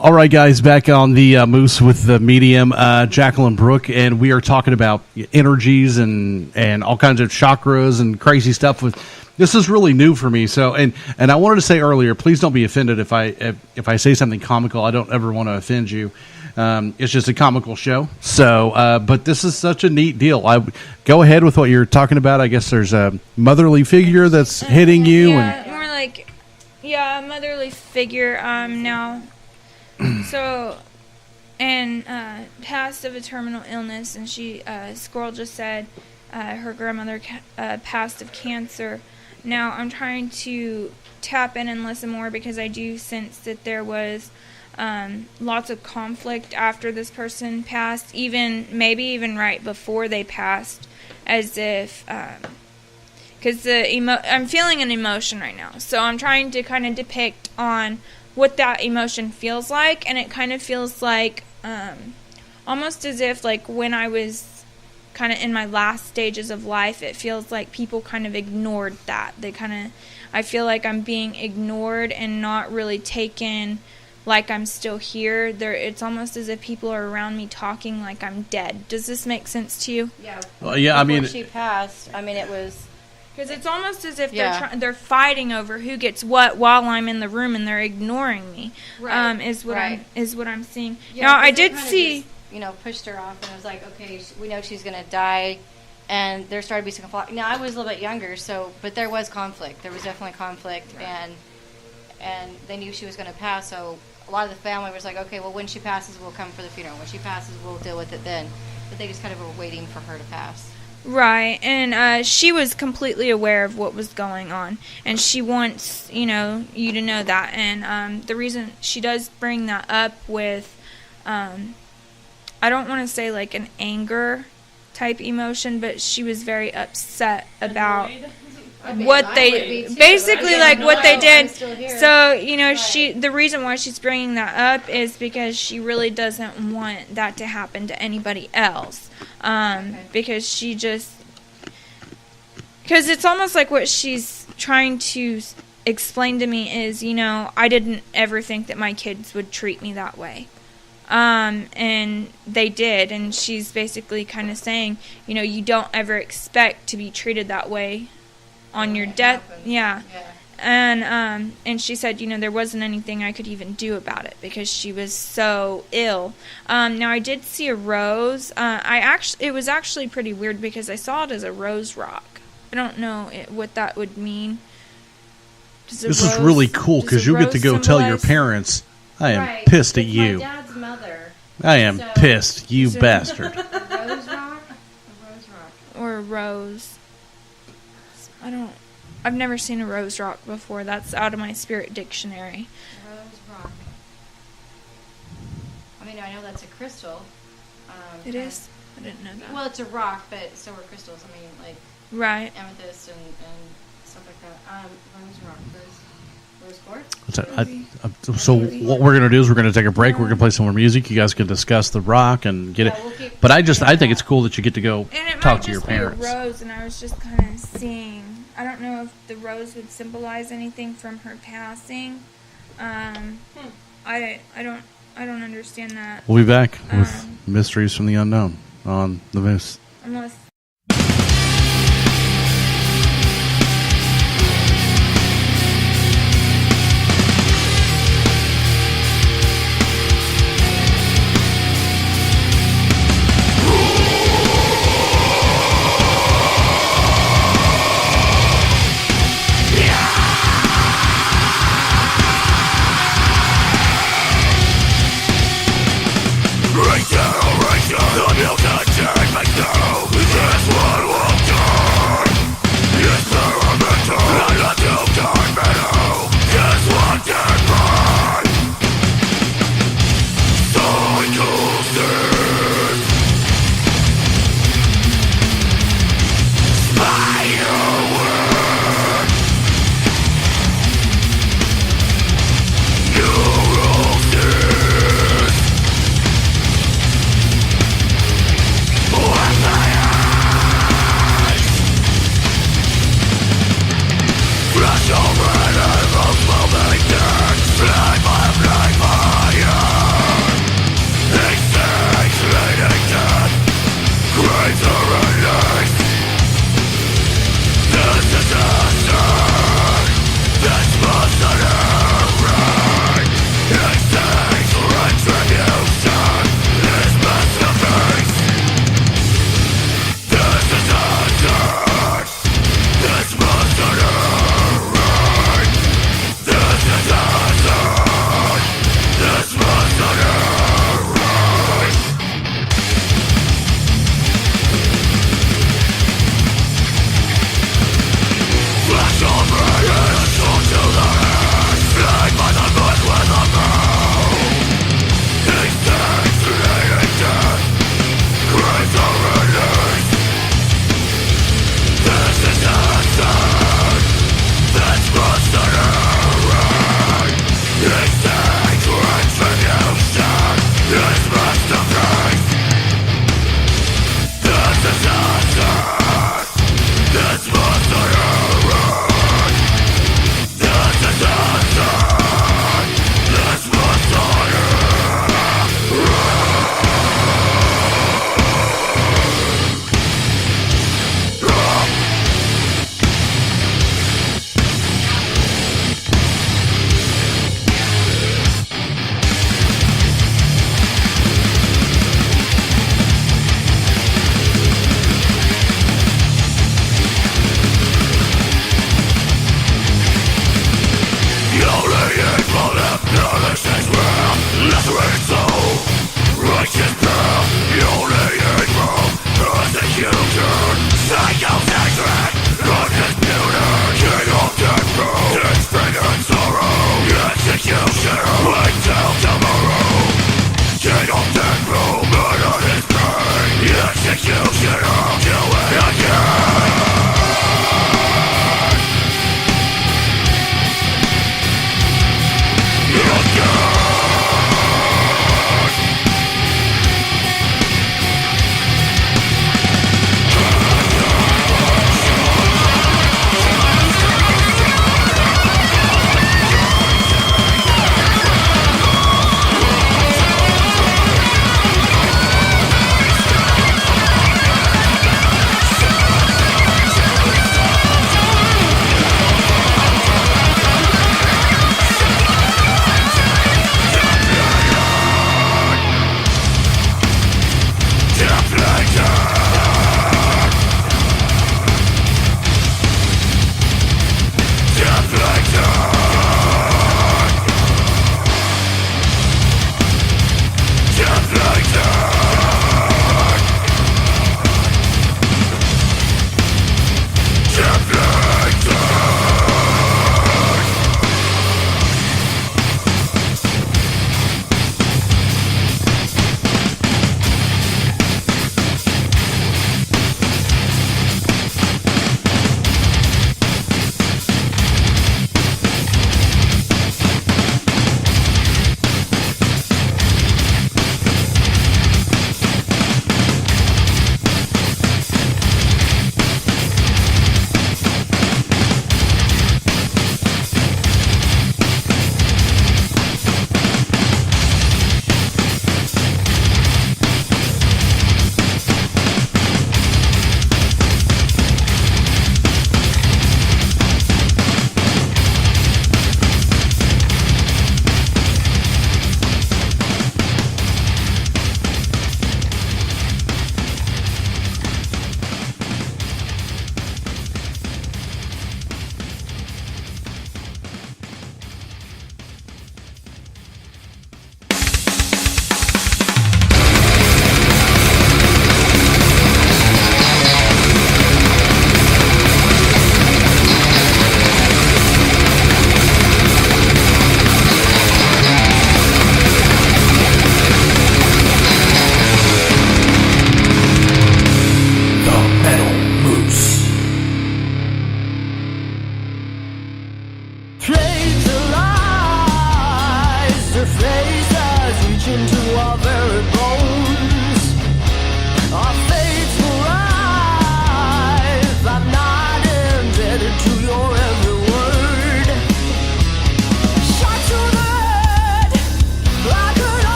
All right, guys, back on the Moose with the medium, Jacqueline Brooke, and we are talking about energies and all kinds of chakras and crazy stuff. This is really new for me. So, and I wanted to say earlier, please don't be offended if I say something comical. I don't ever want to offend you. It's just a comical show. So, but this is such a neat deal. Go ahead with what you're talking about. I guess there's a motherly figure that's hitting you. Yeah, more like, a motherly figure now. So, and passed of a terminal illness, and Squirrel just said her grandmother passed of cancer. Now, I'm trying to tap in and listen more because I do sense that there was lots of conflict after this person passed, maybe even right before they passed, as if, because I'm feeling an emotion right now. So I'm trying to kind of depict on what that emotion feels like, and it kind of feels like almost as if like when I was kind of in my last stages of life, it feels like people kind of ignored that. I feel like I'm being ignored and not really taken like I'm still here. It's almost as if people are around me talking like I'm dead. Does this make sense to you? Yeah. Well, yeah, Before she passed, it was... Because it's almost as if they're fighting over who gets what while I'm in the room, and they're ignoring me. Right. Is what I'm seeing. Yeah, now I did see. Just, pushed her off, and it was like, okay, we know she's gonna die, and there started to be some conflict. Now I was a little bit younger, but there was conflict. There was definitely conflict, and they knew she was gonna pass. So a lot of the family was like, okay, well, when she passes, we'll come for the funeral. When she passes, we'll deal with it then. But they just kind of were waiting for her to pass. Right, and she was completely aware of what was going on, and she wants, you to know that, and the reason she does bring that up with, I don't want to say like an anger type emotion, but she was very upset about what they did. So the reason why she's bringing that up is because she really doesn't want that to happen to anybody else. Because it's almost like what she's trying to explain to me is, I didn't ever think that my kids would treat me that way. And they did, and she's basically kind of saying, you don't ever expect to be treated that way on your death. Yeah. And she said, there wasn't anything I could even do about it because she was so ill. Now I did see a rose. It was actually pretty weird because I saw it as a rose rock. I don't know what that would mean. This is really cool because you get to go tell your parents, I am pissed at you. My dad's mother. I am pissed, you bastard. A rose rock? A rose rock. Or a rose. I've never seen a rose rock before. That's out of my spirit dictionary. Rose rock. I know that's a crystal. It is? I didn't know that. Well, it's a rock, but so are crystals. Right. Amethyst and stuff like that. Rose rock. Rose quartz? So what we're going to do is we're going to take a break. We're going to play some more music. You guys can discuss the rock and get it. But I think it's cool that you get to go talk to your parents. A rose, and I was just kind of seeing. I don't know if the rose would symbolize anything from her passing. I don't understand that. We'll be back with Mysteries from the Unknown on the Moose. Unless. Right now, the milk I take, make no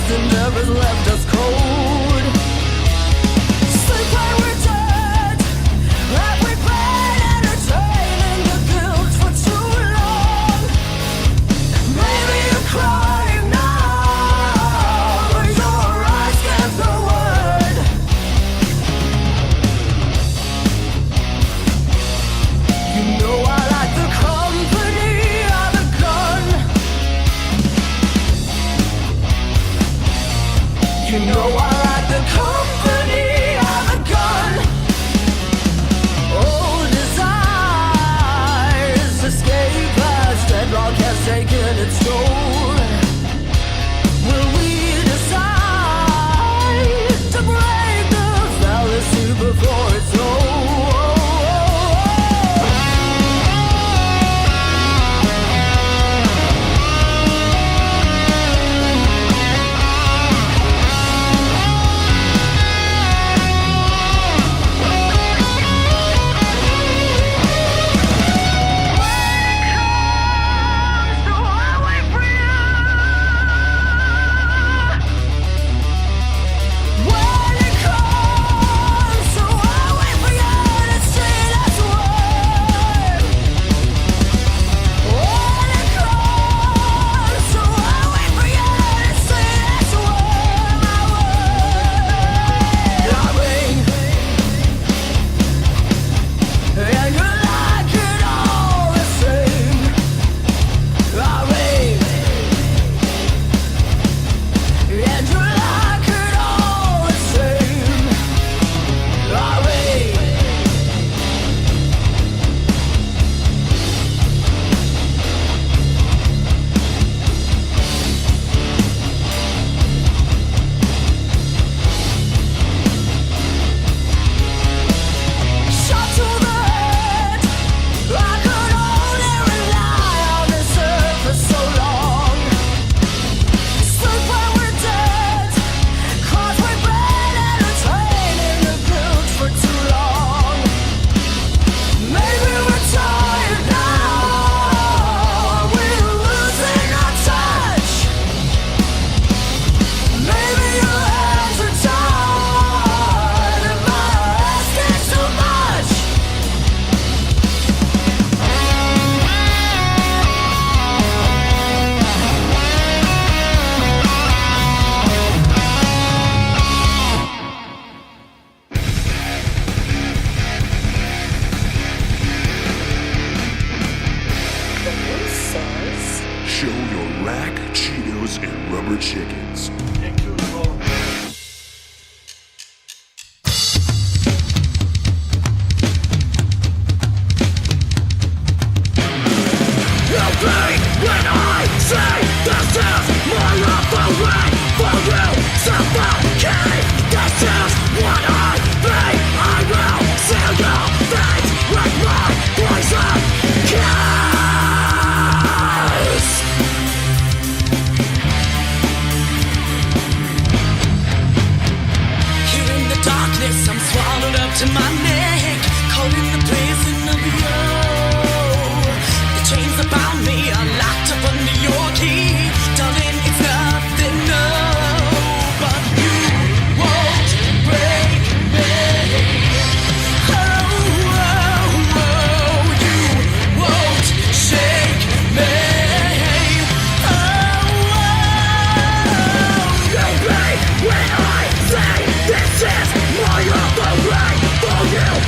Never left us cold. Sleep when we're dead. Chix and Rubber Chickens. When I say this is more of the way for you suffocate, this is what I think. I will seal your fate with my poison kiss. Here in the darkness, I'm swallowed up to my neck, caught in the prison of you. The chains about me are locked up under your key. Darling, it's nothing, no. But you won't break me. Oh, oh, oh. You won't shake me. Oh, oh. You break when I say this is more of the way for you.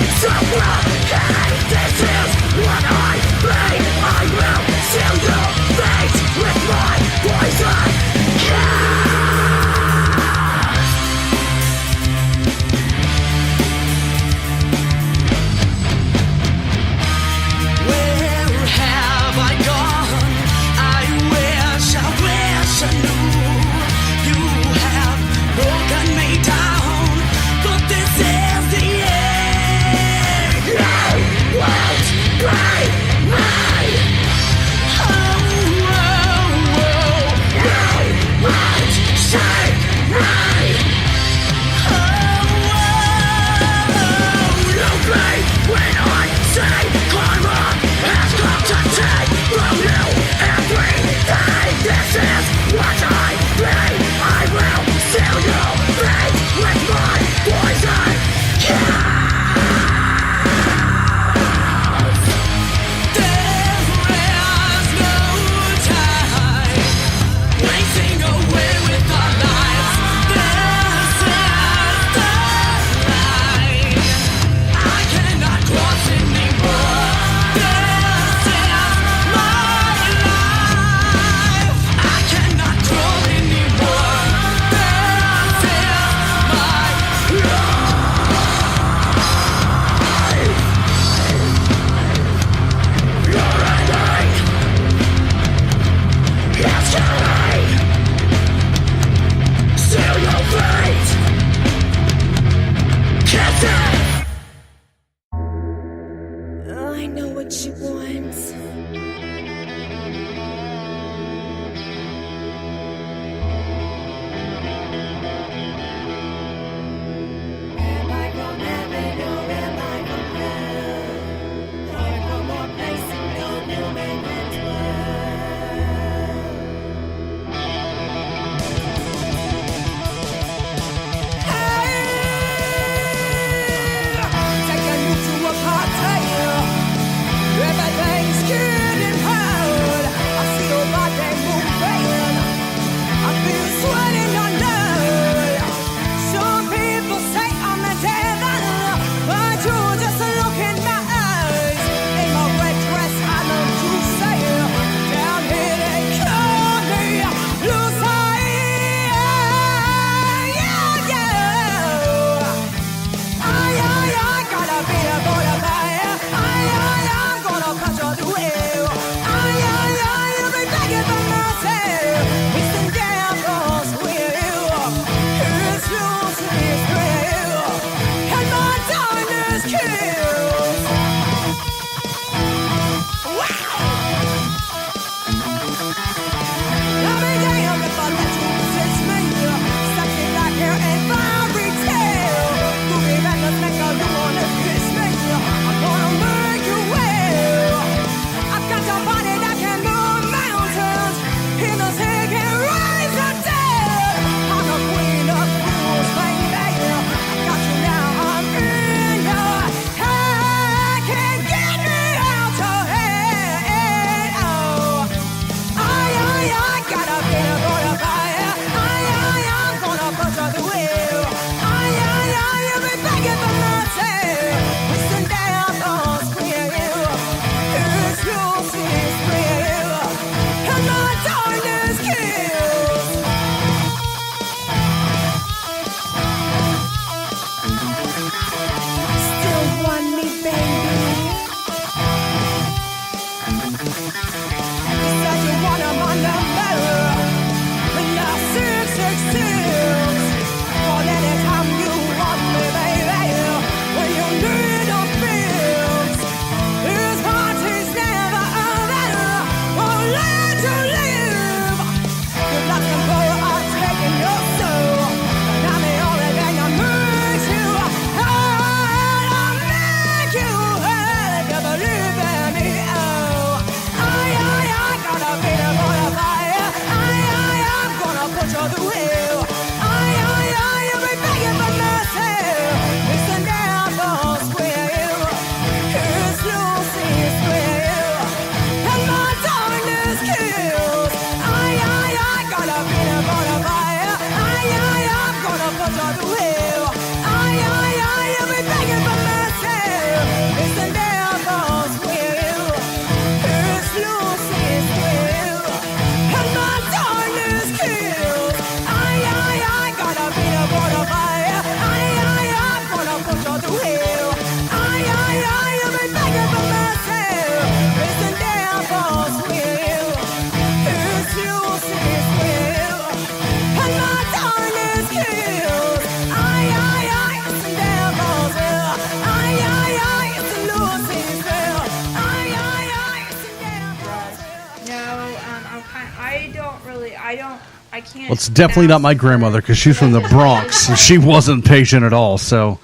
I can't. Well, it's definitely not my grandmother because she's from the Bronx and she wasn't patient at all. So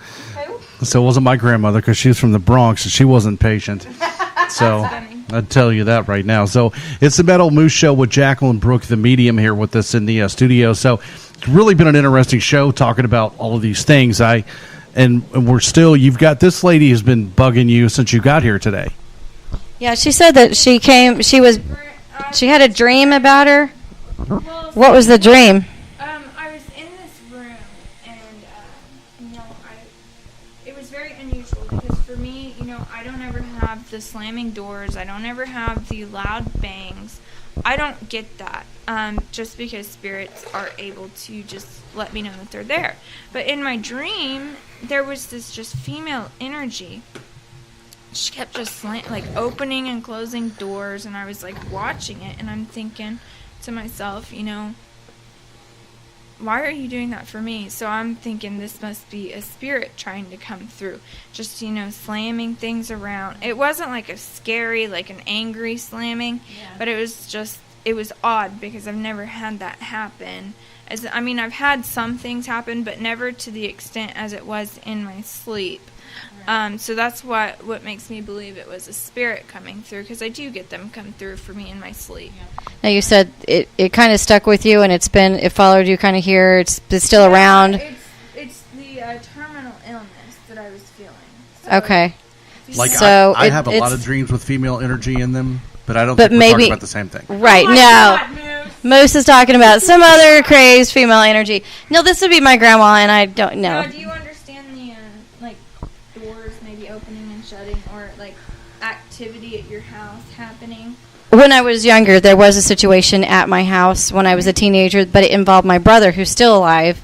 it wasn't my grandmother because she's from the Bronx and she wasn't patient. So I'd tell you that right now. So it's the Metal Moose Show with Jacqueline Brooke, the medium, here with us in the studio. So it's really been an interesting show talking about all of these things. And we're still, you've got this lady who's been bugging you since you got here today. Yeah, she said that she had a dream about her. What was the dream? I was in this room, and it was very unusual because for me, I don't ever have the slamming doors. I don't ever have the loud bangs. I don't get that. Just because spirits are able to just let me know that they're there. But in my dream, there was this just female energy. She kept just opening and closing doors, and I was watching it, and I'm thinking to myself, why are you doing that for me? So I'm thinking this must be a spirit trying to come through, just slamming things around. It wasn't a scary, an angry slamming, but it was odd because I've never had that happen. I've had some things happen, but never to the extent as it was in my sleep. So that's what makes me believe it was a spirit coming through, because I do get them come through for me in my sleep. Now you said it kind of stuck with you, and it followed you kind of here. It's still around. It's the terminal illness that I was feeling. So Okay. I have a lot of dreams with female energy in them, but I don't think we're talking about the same thing. Right, no. Moose is talking about some other crazed female energy. No, this would be my grandma, and I don't know. Now, do you understand the doors maybe opening and shutting, or activity at your house happening? When I was younger, there was a situation at my house when I was a teenager, but it involved my brother, who's still alive.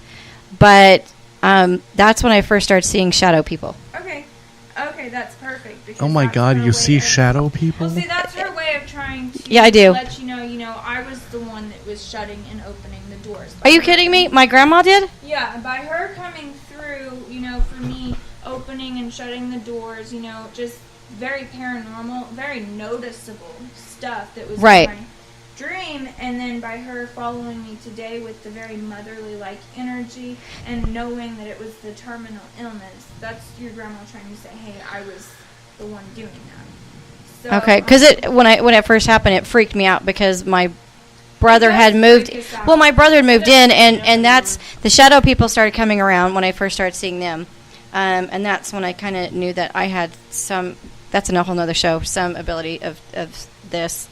But that's when I first started seeing shadow people. Okay, that's perfect. Oh my God, you see shadow people? Well, see, that's her way of trying to I do. let you know, I was the one that was shutting and opening the doors. Are you kidding me? My grandma did? Yeah, by her coming through, for me, opening and shutting the doors, just very paranormal, very noticeable stuff that was right. in my dream, and then by her following me today with the very motherly-like energy and knowing that it was the terminal illness, that's your grandma trying to say, hey, I was the one doing that. So, okay, because when it first happened, it freaked me out because my brother had moved. Well, my brother had moved in, and that's the shadow people started coming around when I first started seeing them, and that's when I kind of knew that I had some. That's a whole nother show. Some ability of this,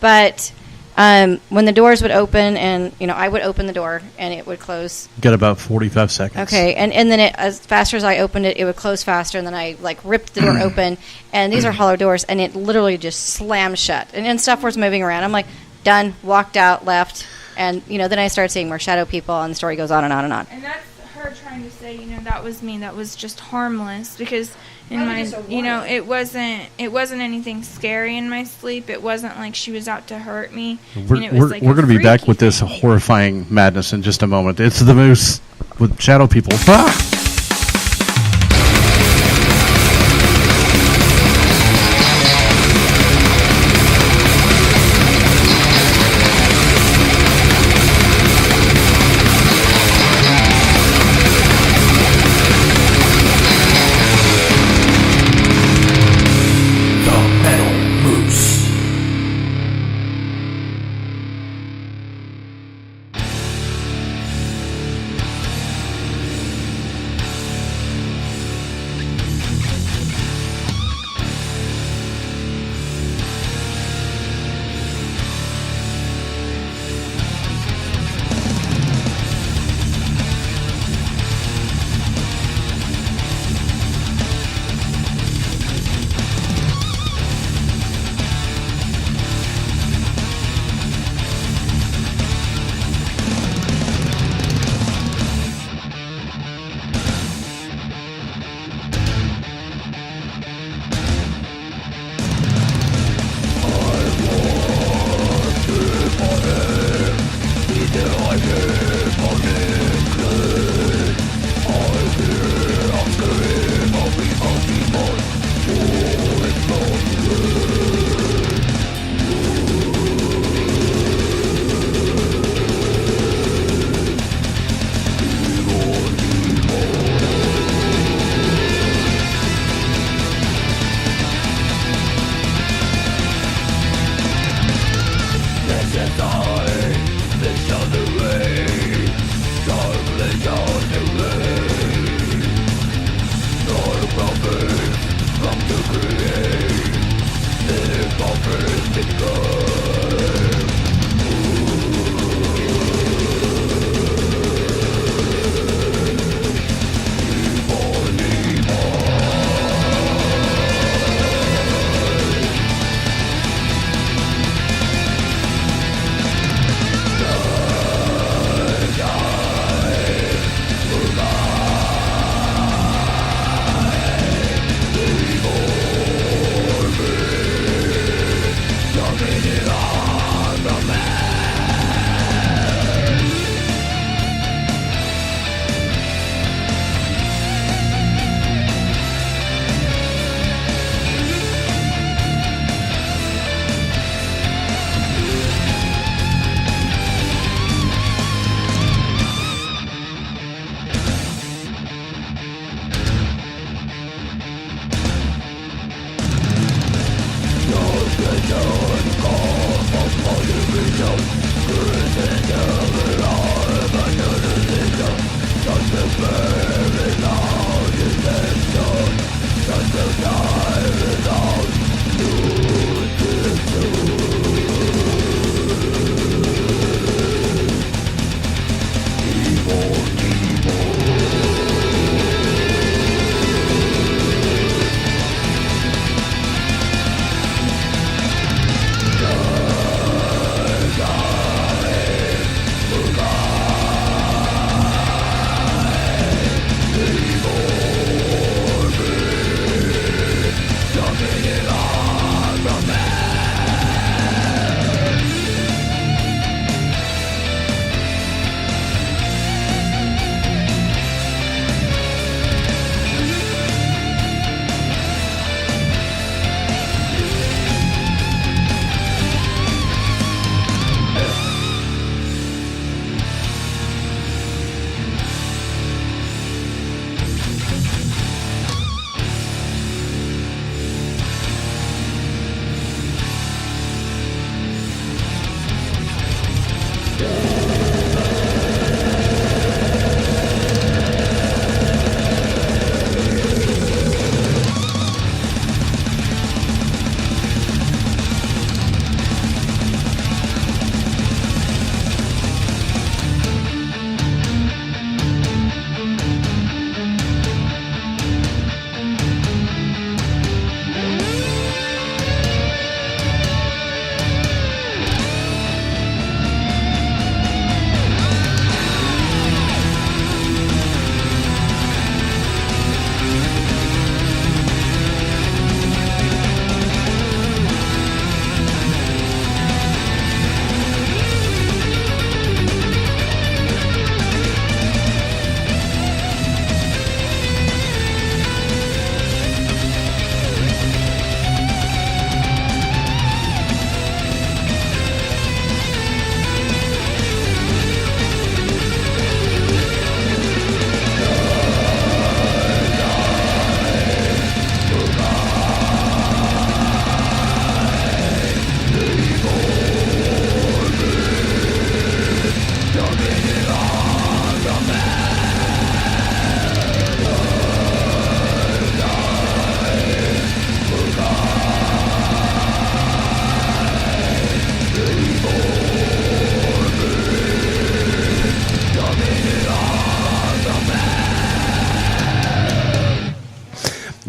but when the doors would open, and I would open the door and it would close. Got about 45 seconds. Okay, and then as faster as I opened it, it would close faster, and then I ripped the door open, and these are hollow doors, and it literally just slammed shut, and stuff was moving around. I'm like, done, walked out, left, and then I started seeing more shadow people, and the story goes on and on and on. And that's her trying to say, that was me, that was just harmless, because in my, it wasn't anything scary in my sleep. It wasn't like she was out to hurt me. We're going to be back with this horrifying madness in just a moment. It's the Moose with shadow people. Ah!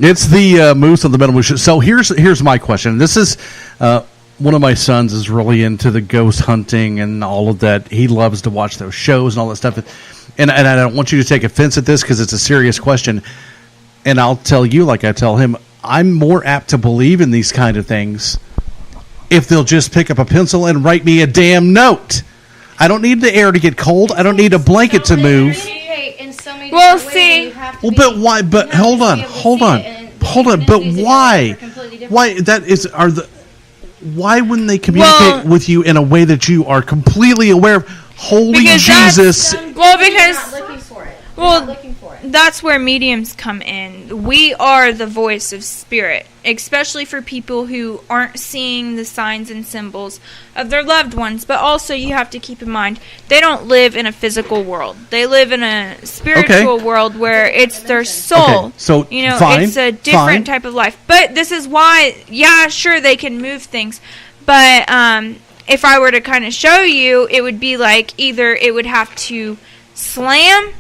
It's the Moose on the Metal Moose Show. So here's my question. This is one of my sons is really into the ghost hunting and all of that. He loves to watch those shows and all that stuff. And I don't want you to take offense at this because it's a serious question. And I'll tell you, like I tell him, I'm more apt to believe in these kind of things if they'll just pick up a pencil and write me a damn note. I don't need the air to get cold. I don't need a blanket to move. Well, see. Well, but why? But hold on. But why? Why that is? Why wouldn't they communicate with you in a way that you are completely aware of? Holy Jesus! Well, Well, looking for it. that's where mediums come in. We are the voice of spirit, especially for people who aren't seeing the signs and symbols of their loved ones. But also, you have to keep in mind, they don't live in a physical world. They live in a spiritual world where it's their soul. Okay, so you know, fine, it's a different type of life. But this is why, yeah, sure, they can move things. But if I were to kind of show you, it would be like either it would have to slam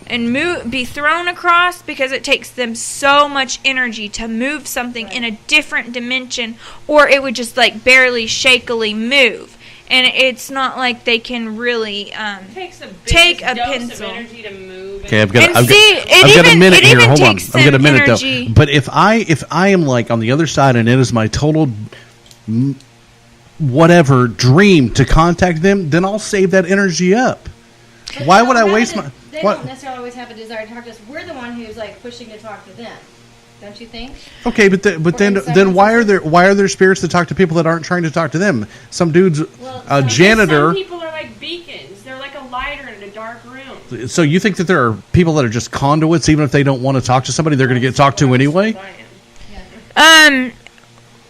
and be thrown across, because it takes them so much energy to move something in a different dimension, or it would just like barely shakily move, and it's not like they can really take a pencil. Of energy to move. Okay, I've got a even- minute it here. even Hold on, takes I've got a some minute energy. though. But if I am like on the other side and it is my total whatever dream to contact them, then I'll save that energy up. Why would I waste my? They don't necessarily always have a desire to talk to us. We're the one who's like pushing to talk to them. Don't you think? Okay, but then why are there spirits that talk to people that aren't trying to talk to them? Some dude's janitor. Some people are like beacons. They're like a lighter in a dark room. So you think that there are people that are just conduits, even if they don't want to talk to somebody, they're going to get talked to anyway?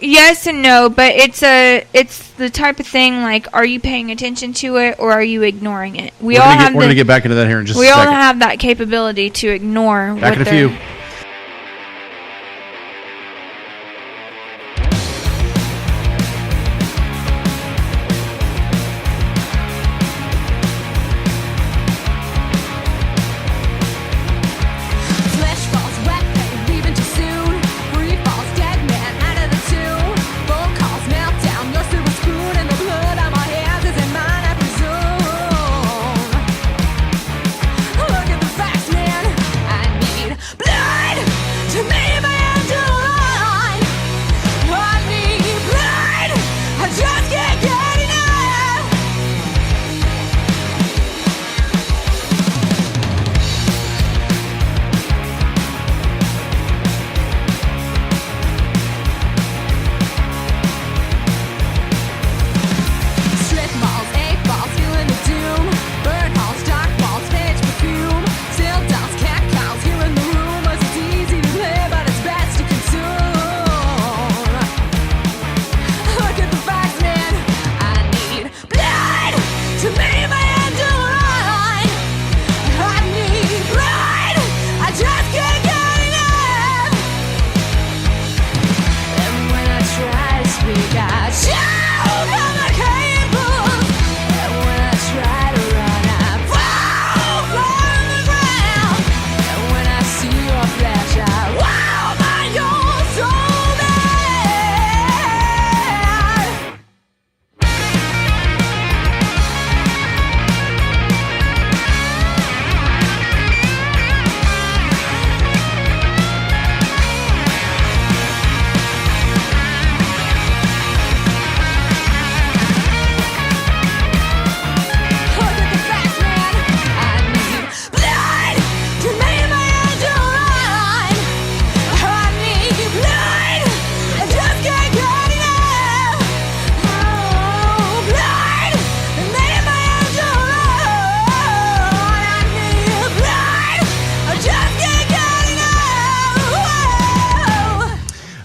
Yes and no, but it's the type of thing like, are you paying attention to it or are you ignoring it? We're going to get back into that here in just a second. We all have that capability to ignore. Back in a few.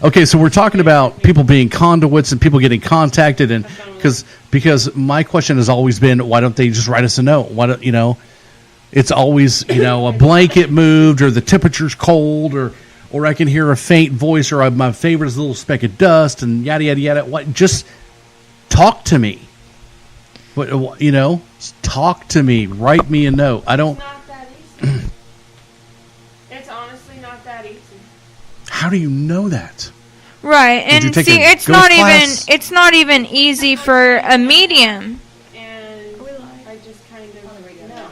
Okay, so we're talking about people being conduits and people getting contacted, and because my question has always been, why don't they just write us a note? Why don't it's always a blanket moved, or the temperature's cold, or I can hear a faint voice, or my favorite is a little speck of dust, and yada yada yada. What? Just talk to me. But talk to me. Write me a note. I don't. It's not that easy. It's honestly not that easy. How do you know that? Right, and see, it's not even easy for a medium. And I just kind of know.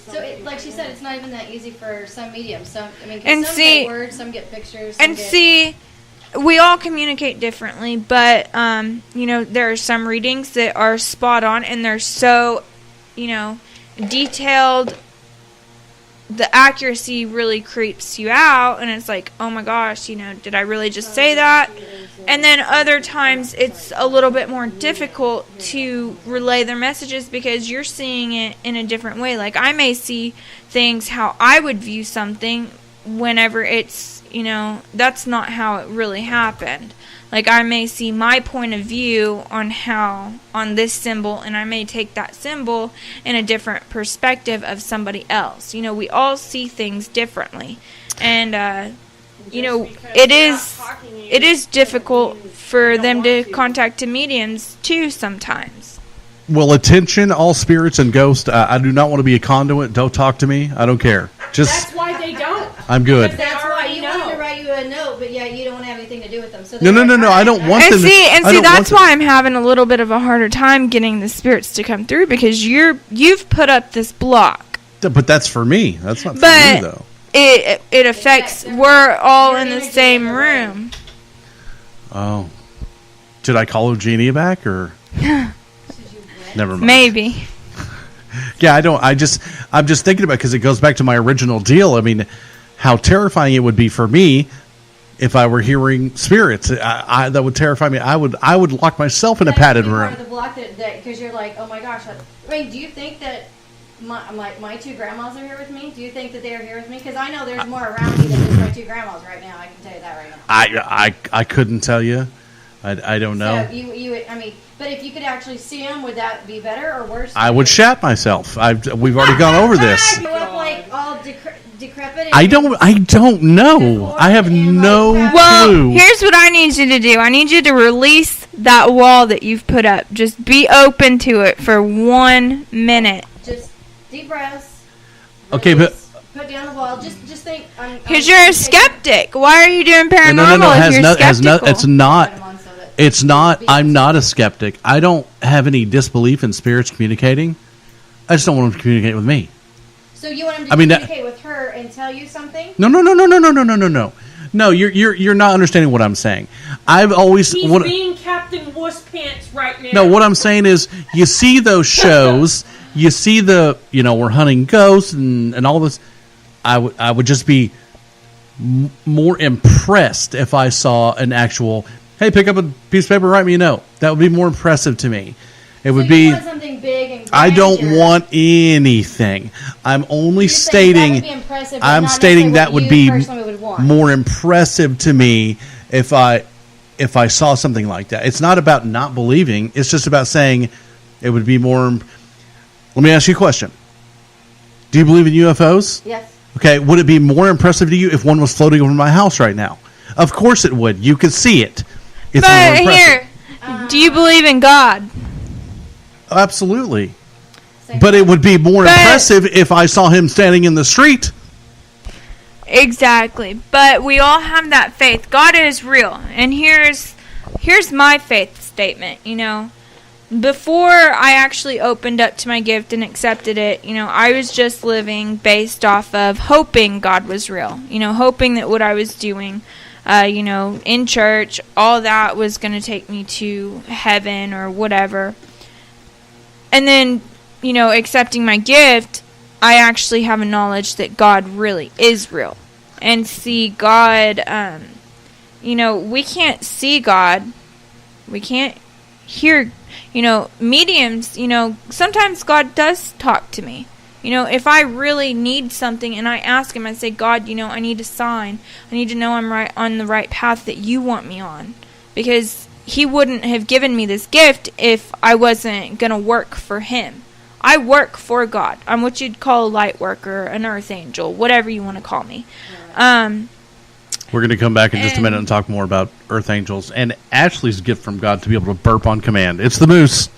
So, like she said, it's not even that easy for some mediums. Some And some see- get words, some get pictures. And see, we all communicate differently, but there are some readings that are spot on, and they're so, detailed. The accuracy really creeps you out, and it's like, oh my gosh, did I really just say that? And then other times it's a little bit more difficult to relay their messages because you're seeing it in a different way. Like I may see things how I would view something whenever it's, that's not how it really happened. Like I may see my point of view on this symbol, and I may take that symbol in a different perspective of somebody else. We all see things differently. And it is difficult for them to contact the mediums too sometimes. Well, attention, all spirits and ghosts. I do not want to be a conduit. Don't talk to me. I don't care. That's why they don't. I'm good. That's why you want them to write you a note, but you don't want to have anything to do with them. So No. I don't want them. And that's why I'm having a little bit of a harder time getting the spirits to come through because you've put up this block. But that's for me. That's not for me though. It affects. We're all in the same room. Oh, did I call Eugenia back or? Never mind. Maybe. Yeah, I don't. I'm just thinking about because it goes back to my original deal. I mean, how terrifying it would be for me if I were hearing spirits. That would terrify me. I would lock myself in a padded room. Part of the block because you're like, oh my gosh. Do you think that my two grandmas are here with me? Do you think that they are here with me? Because I know there's more around me than just my two grandmas right now. I can tell you that right now. I couldn't tell you. I don't know. So but if you could actually see them, would that be better or worse? I would shat myself. We've already gone over this. You up like all decrepit? I don't know. I have no clue. Here's what I need you to do. I need you to release that wall that you've put up. Just be open to it for 1 minute. Just deep breaths. Okay, but put down the wall. Just think. Because you're a skeptic. Why are you doing paranormal if you're skeptical? It's not. I'm not a skeptic. I don't have any disbelief in spirits communicating. I just don't want them to communicate with me. So you want them to communicate with her and tell you something? No. No, you're not understanding what I'm saying. He's being Captain Wuss Pants right now. No, what I'm saying is, you see those shows, you see we're hunting ghosts and all this. I would just be more impressed if I saw an actual. Hey, pick up a piece of paper, write me a note. That would be more impressive to me. It would be. Want something big and I don't want anything. I'm only stating. I'm stating that would be more impressive to me if I saw something like that. It's not about not believing. It's just about saying it would be more. Let me ask you a question. Do you believe in UFOs? Yes. Okay. Would it be more impressive to you if one was floating over my house right now? Of course it would. You could see it. It's but here, do you believe in God? Absolutely. But it would be more impressive if I saw him standing in the street. Exactly. But we all have that faith. God is real. And here's my faith statement, Before I actually opened up to my gift and accepted it, I was just living based off of hoping God was real. Hoping that what I was doing in church, all that was going to take me to heaven or whatever. And then, accepting my gift, I actually have a knowledge that God really is real. And see God, we can't see God. We can't hear, mediums, sometimes God does talk to me. If I really need something and I ask him, I say, God, I need a sign. I need to know I'm right on the right path that you want me on. Because he wouldn't have given me this gift if I wasn't going to work for him. I work for God. I'm what you'd call a light worker, an earth angel, whatever you want to call me. We're going to come back in just a minute and talk more about earth angels and Ashley's gift from God to be able to burp on command. It's the Moose.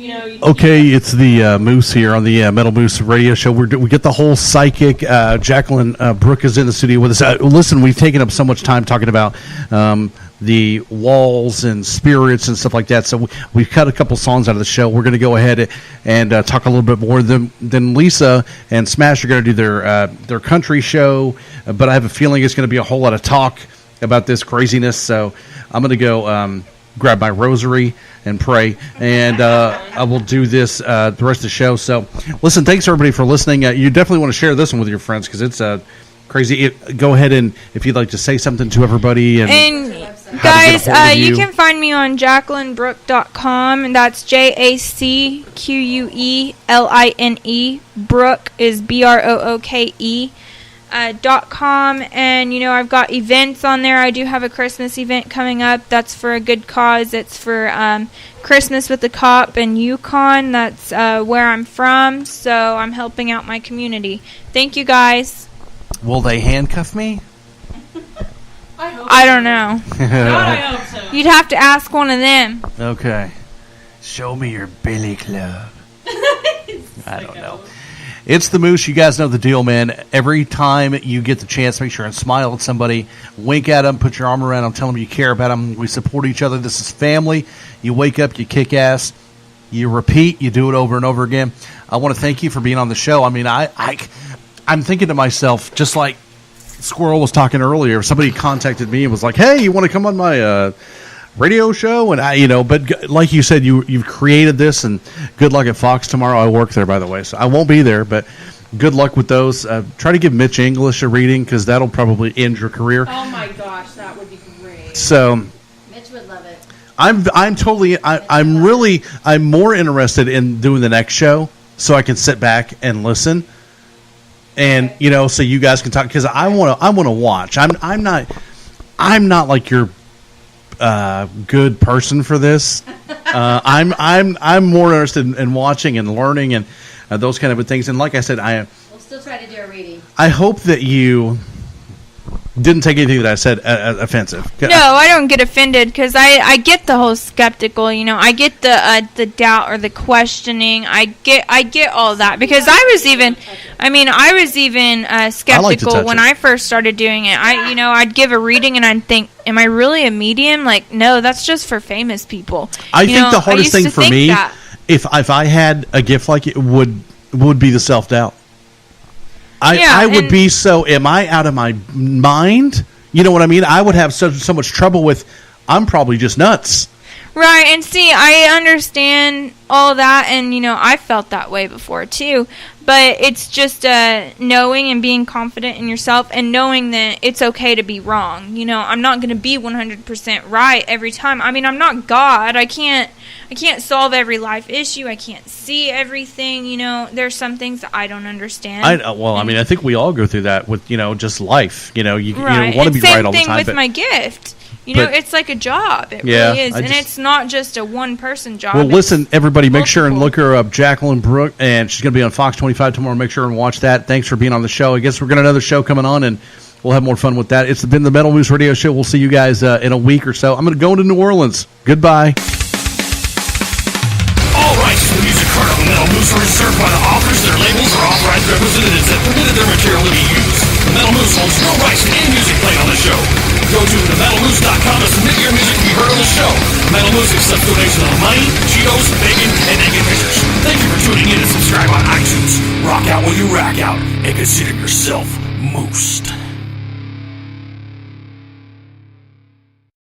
Okay, it's the Moose here on the Metal Moose radio show. We get the whole psychic. Jacqueline Brooke is in the studio with us. Listen, we've taken up so much time talking about the walls and spirits and stuff like that. So we've cut a couple songs out of the show. We're going to go ahead and talk a little bit more. Then Lisa and Smash are going to do their country show. But I have a feeling it's going to be a whole lot of talk about this craziness. So I'm going to go grab my rosary and pray, and I will do this the rest of the show. So listen, thanks everybody for listening. You definitely want to share this one with your friends because it's crazy. Go ahead and if you'd like to say something to everybody. And guys, you can find me on JacquelineBrooke.com, and that's JACQUELINE. Brooke is BROOKE. .com, and I've got events on there. I do have a Christmas event coming up. That's for a good cause. It's for Christmas with the Cop in Yukon. That's where I'm from, so I'm helping out my community. Thank you, guys. Will they handcuff me? I don't know. I hope so. You'd have to ask one of them. Okay. Show me your billy club. I don't know. It's the Moose. You guys know the deal, man. Every time you get the chance, make sure and smile at somebody, wink at them, put your arm around them, tell them you care about them. We support each other. This is family. You wake up, you kick ass, you repeat, you do it over and over again. I want to thank you for being on the show. I mean, I'm thinking to myself, just like Squirrel was talking earlier, somebody contacted me and was like, hey, you want to come on my radio show? And but like you said, you've created this, and good luck at Fox tomorrow. I work there, by the way, so I won't be there, but good luck with those. Try to give Mitch English a reading because that'll probably end your career. Oh my gosh, that would be great. So Mitch would love it. I'm more interested in doing the next show so I can sit back and listen, and so you guys can talk because I want to watch. I'm not like your good person for this. I'm more interested in watching and learning and those kind of things. And like I said, We'll still try to do a reading. I hope that you didn't take anything that I said offensive. No, I don't get offended because I get the whole skeptical. I get the doubt or the questioning. I get all that because I was even skeptical when I first started doing it. I'd give a reading and I'd think, am I really a medium? Like, no, that's just for famous people. I think the hardest thing for me, if I had a gift like it, would be the self-doubt. I would be so, am I out of my mind? You know what I mean? I would have so much trouble with, I'm probably just nuts. Right, and see, I understand all that, and, I felt that way before, too. But it's just knowing and being confident in yourself and knowing that it's okay to be wrong. I'm not going to be 100% right every time. I mean, I'm not God. I can't solve every life issue. I can't see everything. There's some things that I don't understand. I think we all go through that with, just life. You want to be right all the time. Same thing with my gift. It's like a job. It really is. And it's not just a one-person job. Well, listen, everybody, make sure and look her up, Jacqueline Brooke, and she's going to be on Fox 25 tomorrow. Make sure and watch that. Thanks for being on the show. I guess we're going to have another show coming on, and we'll have more fun with that. It's been the Metal Moose Radio Show. We'll see you guys in a week or so. I'm going to go into New Orleans. Goodbye. All rights to the music heard on the Metal Moose are reserved by the authors, their labels, or authorized representatives that permitted their material to be used. The Metal Moose holds no rights to any music played on the show. Go to themetalmoose.com to submit your music to be heard on the show. Metal Moose accepts donations of money, Cheetos, bacon, and naked pictures. Thank you for tuning in and subscribe on iTunes. Rock out while you rack out and consider yourself moosed.